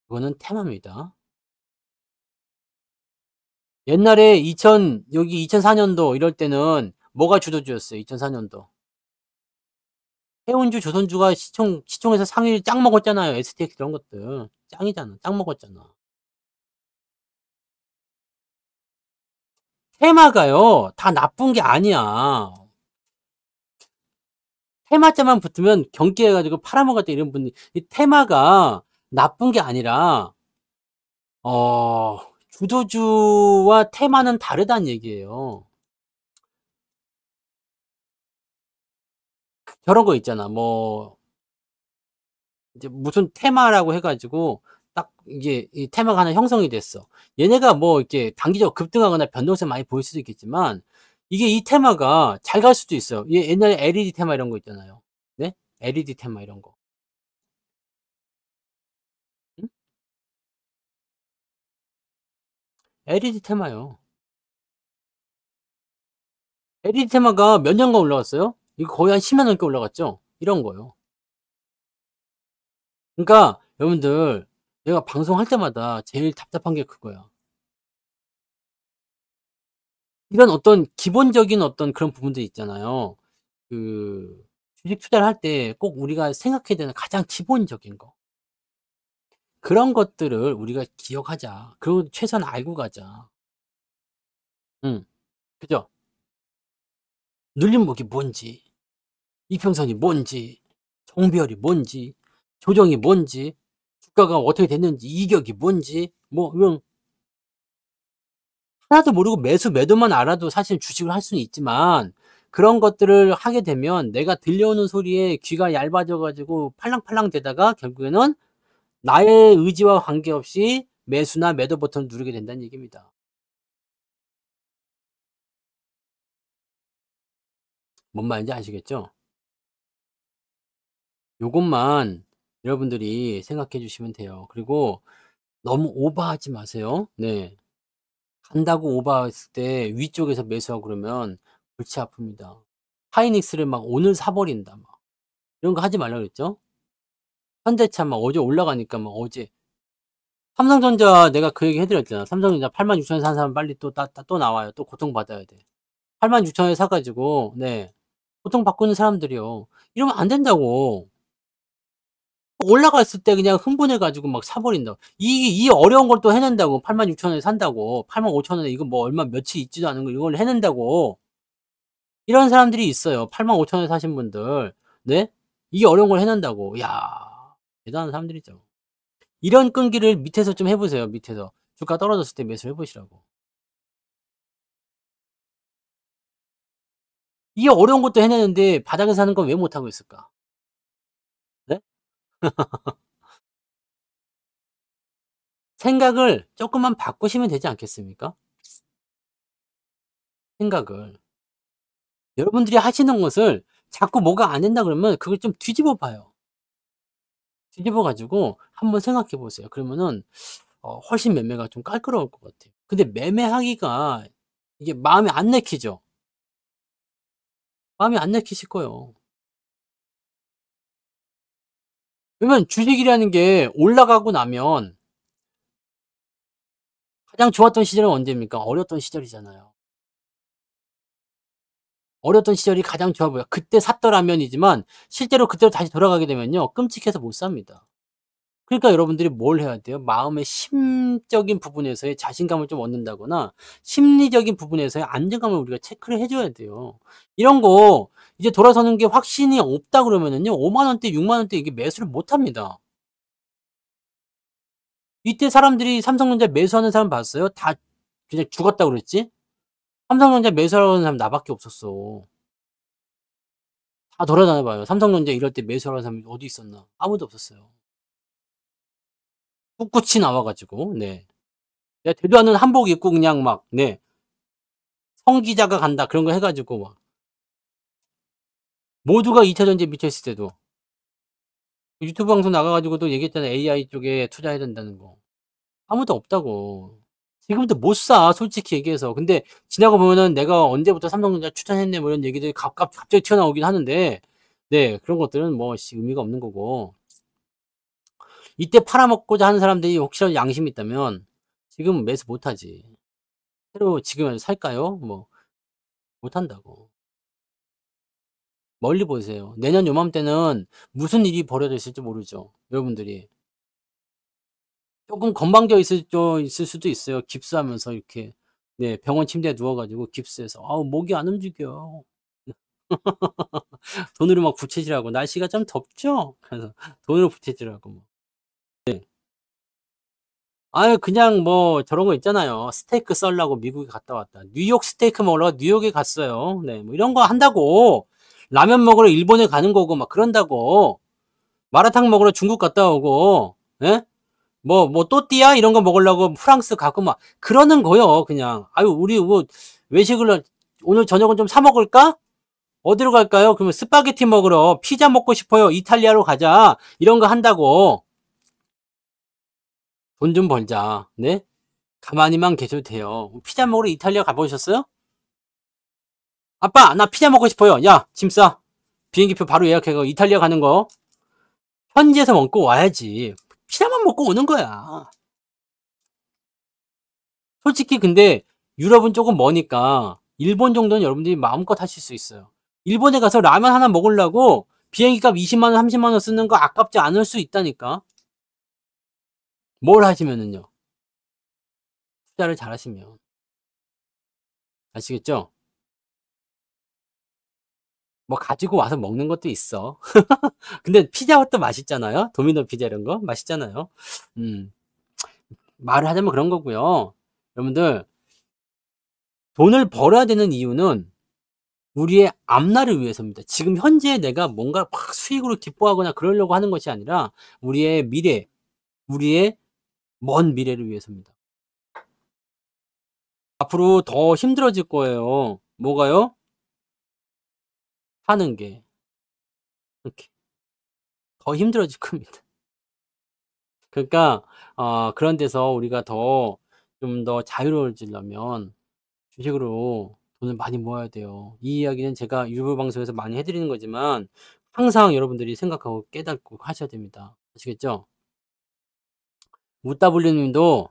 S1: 이거는 테마입니다. 옛날에 2004 년도 이럴 때는 뭐가 주도주였어요? 2004 년도. 해운주, 조선주가 시총에서 상위를 짱 먹었잖아요. STX 이런 것들. 짱이잖아. 짱 먹었잖아. 테마가요, 다 나쁜 게 아니야. 테마자만 붙으면 경기해 가지고 팔아먹었다 이런 분이, 이 테마가 나쁜 게 아니라 어 주도주와 테마는 다르다는 얘기예요. 저런 거 있잖아. 뭐 이제 무슨 테마라고 해 가지고 딱 이게 이 테마가 하나 형성이 됐어. 얘네가 뭐 이렇게 단기적으로 급등하거나 변동성 많이 보일 수도 있겠지만 이게 이 테마가 잘 갈 수도 있어요. 옛날에 LED 테마 이런 거 있잖아요. 네? LED 테마 이런 거. 응? LED 테마요. LED 테마가 몇 년간 올라갔어요? 이거 거의 한 10년 넘게 올라갔죠? 이런 거요. 그러니까 여러분들, 내가 방송할 때마다 제일 답답한 게 그거야. 이런 어떤 기본적인 어떤 그런 부분들 있잖아요. 그 주식 투자를 할 때 꼭 우리가 생각해야 되는 가장 기본적인 거. 그런 것들을 우리가 기억하자. 그리고 최소한 알고 가자. 응. 그죠? 눌림목이 뭔지, 이평선이 뭔지, 종별이 뭔지, 조정이 뭔지, 주가가 어떻게 됐는지, 이격이 뭔지, 뭐 이런 하나도 모르고 매도만 알아도 사실 주식을 할 수는 있지만, 그런 것들을 하게 되면 내가 들려오는 소리에 귀가 얇아져 가지고 팔랑팔랑 대다가 결국에는 나의 의지와 관계없이 매수나 매도 버튼을 누르게 된다는 얘기입니다. 뭔 말인지 아시겠죠? 요것만 여러분들이 생각해 주시면 돼요. 그리고 너무 오버하지 마세요. 네. 간다고 오버했을 때 위쪽에서 매수하고 그러면 골치 아픕니다. 하이닉스를 막 오늘 사 버린다 막 이런 거 하지 말라 그랬죠? 현대차 막 어제 올라가니까 막 어제 삼성전자 내가 그 얘기 해 드렸잖아. 삼성전자 86,000원 산 사람 빨리 또 나와요. 또 고통받아야 돼. 86,000원에 사 가지고, 네, 고통받고 있는 사람들이요. 이러면 안 된다고. 올라갔을 때 그냥 흥분해 가지고 막 사 버린다고. 이 어려운 걸 또 해낸다고. 86,000원에 산다고. 85,000원에 이거 뭐 얼마 며칠 있지도 않은 거 이걸 해낸다고. 이런 사람들이 있어요. 85,000원에 사신 분들. 네? 이게 어려운 걸 해낸다고. 야, 대단한 사람들이죠. 이런 끈기를 밑에서 좀 해 보세요, 밑에서. 주가 떨어졌을 때 매수해 보시라고. 이 어려운 것도 해내는데 바닥에서 하는 건 왜 못하고 있을까? 네? 생각을 쪼끔만 바꾸시면 되지 않겠습니까? 생각을. 여러분들이 하시는 것을 자꾸 뭐가 안 된다 그러면 그걸 좀 뒤집어 봐요. 뒤집어 가지고 한번 생각해 보세요. 그러면은 훨씬 매매가 좀 깔끔할 것 같아요. 근데 매매하기가 이게 마음이 안 내키죠? 마음이 안 내키실 거예요. 왜냐면 주식이라는 게 올라가고 나면 가장 좋았던 시절은 언제입니까? 어렸던 시절이잖아요. 어렸던 시절이 가장 좋아 보여요. 그때 샀더라면이지만 실제로 그때로 다시 돌아가게 되면요, 끔찍해서 못 삽니다. 그러니까 여러분들이 뭘 해야 돼요? 마음의 심적인 부분에서의 자신감을 좀 얻는다거나 심리적인 부분에서의 안정감을 우리가 체크를 해 줘야 돼요. 이런 거 이제 돌아서는 게 확신이 없다 그러면은요, 5만 원대, 6만 원대 이게 매수를 못 합니다. 이때 사람들이 삼성전자 매수하는 사람 봤어요? 다 그냥 죽었다고 그랬지? 삼성전자 매수하러 는 사람 나밖에 없었어. 다 돌아다녀 봐요. 삼성전자 이럴 때 매수하러 는 사람이 어디 있었나? 아무도 없었어요. 꿋꿋이 나와 가지고, 네. 내가 되도 않는 한복 입고 그냥 막, 네, "성기자가 간다." 그런 거 해 가지고 막 모두가 2차 전지에 미쳐 있을 때도. 유튜브 방송 나가 가지고도 얘기했잖아요. AI 쪽에 투자해야 된다는 거. 아무도 없다고. 지금도 못 사 솔직히 얘기해서. 근데 지나고 보면은 "내가 언제부터 삼성전자 추천했네." 뭐 이런 얘기들이 갑자기 튀어나오긴 하는데 네 그런 것들은 뭐 의미가 없는 거고. 이때 팔아먹고자 하는 사람들이 혹시라도 양심이 있다면 지금 매수 못 하지. 새로 지금 살까요? 뭐 못 한다고. 멀리 보세요. 내년 요맘때는 무슨 일이 벌어져 있을지 모르죠, 여러분들이. 쪼금 건방져 있을 수도 있어요. 깁스하면서 이렇게 네 병원 침대에 누워 가지고 깁스해서 "아우 목이 안 움직여." 돈으로 막 부채질하고 "날씨가 좀 덥죠?" 그래서 돈으로 부채질하고 뭐. 네. 아유 그냥 뭐 저런 거 있잖아요. 스테이크 썰라고 미국에 갔다 왔다. 뉴욕 스테이크 먹으러 뉴욕에 갔어요. 네 뭐 이런 거 한다고. 라면 먹으러 일본에 가는 거고 막 그런다고. 마라탕 먹으러 중국 갔다 오고 예? 뭐 또띠아 이런 거 먹으려고 프랑스 가고 막 그러는 거요 그냥. "아유 우리 뭐 외식을 오늘 저녁은 좀 사 먹을까? 어디로 갈까요?" 그러면 "스파게티 먹으러 피자 먹고 싶어요. 이탈리아로 가자." 이런 거 한다고. "돈 좀 벌자." 네? 가만히만 계셔도 돼요. 피자 먹으러 이탈리아 가 보셨어요? "아빠 나 피자 먹고 싶어요." "야 짐 싸. 비행기표 바로 예약해 가 이탈리아 가는 거." 현지에서 먹고 와야지. 피자만 먹고 오는 거야. 솔직히 근데 유럽은 쪼금 머니까 일본 정도는 여러분들이 마음껏 하실 수 있어요. 일본에 가서 라면 하나 먹으려고 비행기값 20만 원, 30만 원 쓰는 거 아깝지 않을 수 있다니까. 뭘 하시면은요. 투자를 잘하시면. 아시겠죠? 뭐 가지고 와서 먹는 것도 있어. 근데 피자헛도 맛있잖아요. 도미노 피자 이런 거 맛있잖아요. 음. 말을 하자면 그런 거고요. 여러분들 돈을 벌어야 되는 이유는 우리의 앞날을 위해서입니다. 지금 현재 내가 뭔가 막 수익으로 기뻐하거나 그러려고 하는 것이 아니라 우리의 미래, 우리의 먼 미래를 위해서입니다. 앞으로 더 힘들어질 거예요. 뭐가요? 사는 게. 이렇게 더 힘들어질 겁니다. 그러니까 그런 데서 우리가 더 좀 더 자유로워지려면 주식으로 돈을 많이 모아야 돼요. 이 이야기는 제가 유료 방송에서 많이 해 드리는 거지만 항상 여러분들이 생각하고 깨닫고 하셔야 됩니다. 아시겠죠? 우따블리 님도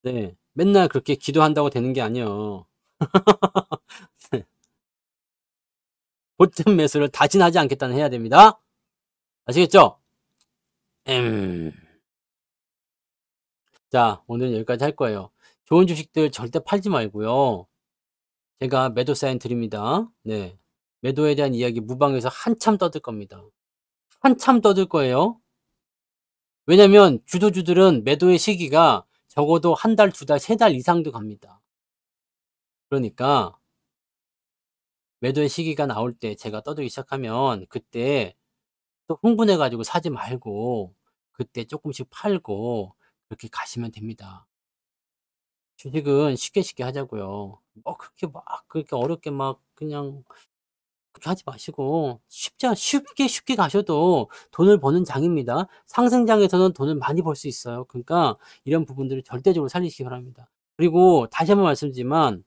S1: 네 맨날 그렇게 기도한다고 되는 게 아니에요. 고점 매수를 다시는 하지 않겠다는 해야 됩니다. 아시겠죠? 음. 자 오늘은 여기까지 할 거예요. 좋은 주식들 절대 팔지 말고요. 제가 매도 사인 드립니다. 네. 매도에 대한 이야기 무방에서 한참 떠들 겁니다. 한참 떠들 거예요. 왜냐면 주도주들은 매도의 시기가 적어도 한 달, 두 달, 세 달 이상도 갑니다. 그러니까 매도의 시기가 나올 때 제가 떠들기 시작하면 그때 또 흥분해 가지고 사지 말고 그때 쪼끔씩 팔고 그렇게 가시면 됩니다. 주식은 쉽게 하자고요. 뭐 그렇게 막 그렇게 어렵게 막 그냥 그렇게 하지 마시고 쉽게 가셔도 돈을 버는 장입니다. 상승장에서는 돈을 많이 벌 수 있어요. 그러니까 이런 부분들을 절대적으로 살리시기 바랍니다. 그리고 다시 한번 말씀드리지만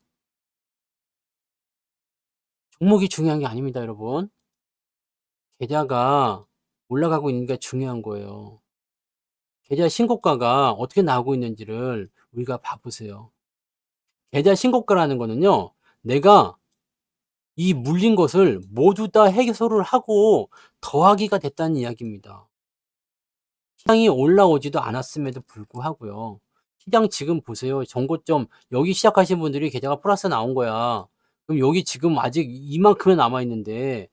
S1: 종목이 중요한 게 아닙니다, 여러분. 계좌가 올라가고 있는 게 중요한 거예요. 계좌 신고가가 어떻게 나오고 있는지를 우리가 봐 보세요. 계좌 신고가라는 거는요. 내가 이 물린 것을 모두 다 해소를 하고 더하기가 됐다는 이야기입니다. 시장이 올라오지도 않았음에도 불구하고요. 시장 지금 보세요. 전고점 여기 시작하신 분들이 계좌가 플러스 나온 거야. 그럼 여기 지금 아직 이만큼이 남아 있는데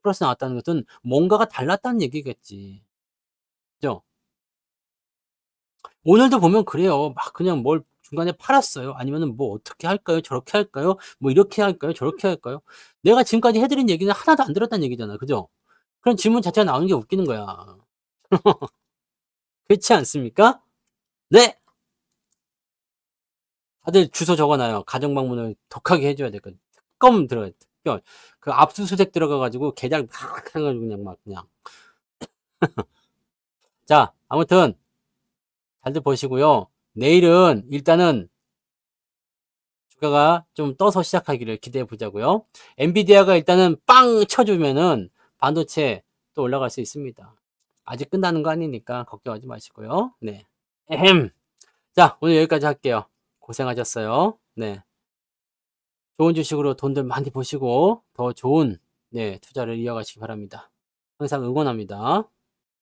S1: 플러스 나왔다는 것은 뭔가가 달랐다는 얘기겠지. 그죠? 오늘도 보면 그래요. 막 그냥 뭘 중간에 팔았어요. 아니면은 뭐 어떻게 할까요? 저렇게 할까요? 뭐 이렇게 할까요? 저렇게 할까요? 내가 지금까지 해 드린 얘기는 하나도 안 들었다는 얘기잖아. 그죠? 그런 질문 자체가 나오는 게 웃기는 거야. 그렇지 않습니까? 네. 다들 주소 적어 놔요. 가정 방문을 독하게 해 줘야 되거든. 특검 들어가요, 특별. 그 압수수색 들어가 가지고 계좌를 막 해 가지고 그냥 막 그냥 자, 아무튼 잘들 보시고요. 내일은 일단은 주가가 좀 떠서 시작하기를 기대해 보자고요. 엔비디아가 일단은 빵 쳐주면은 반도체 또 올라갈 수 있습니다. 아직 끝나는 거 아니니까 걱정하지 마시고요. 네. 에헴. 자, 오늘 여기까지 할게요. 고생하셨어요. 네. 좋은 주식으로 돈들 많이 버시고 더 좋은, 네, 투자를 이어가시기 바랍니다. 항상 응원합니다.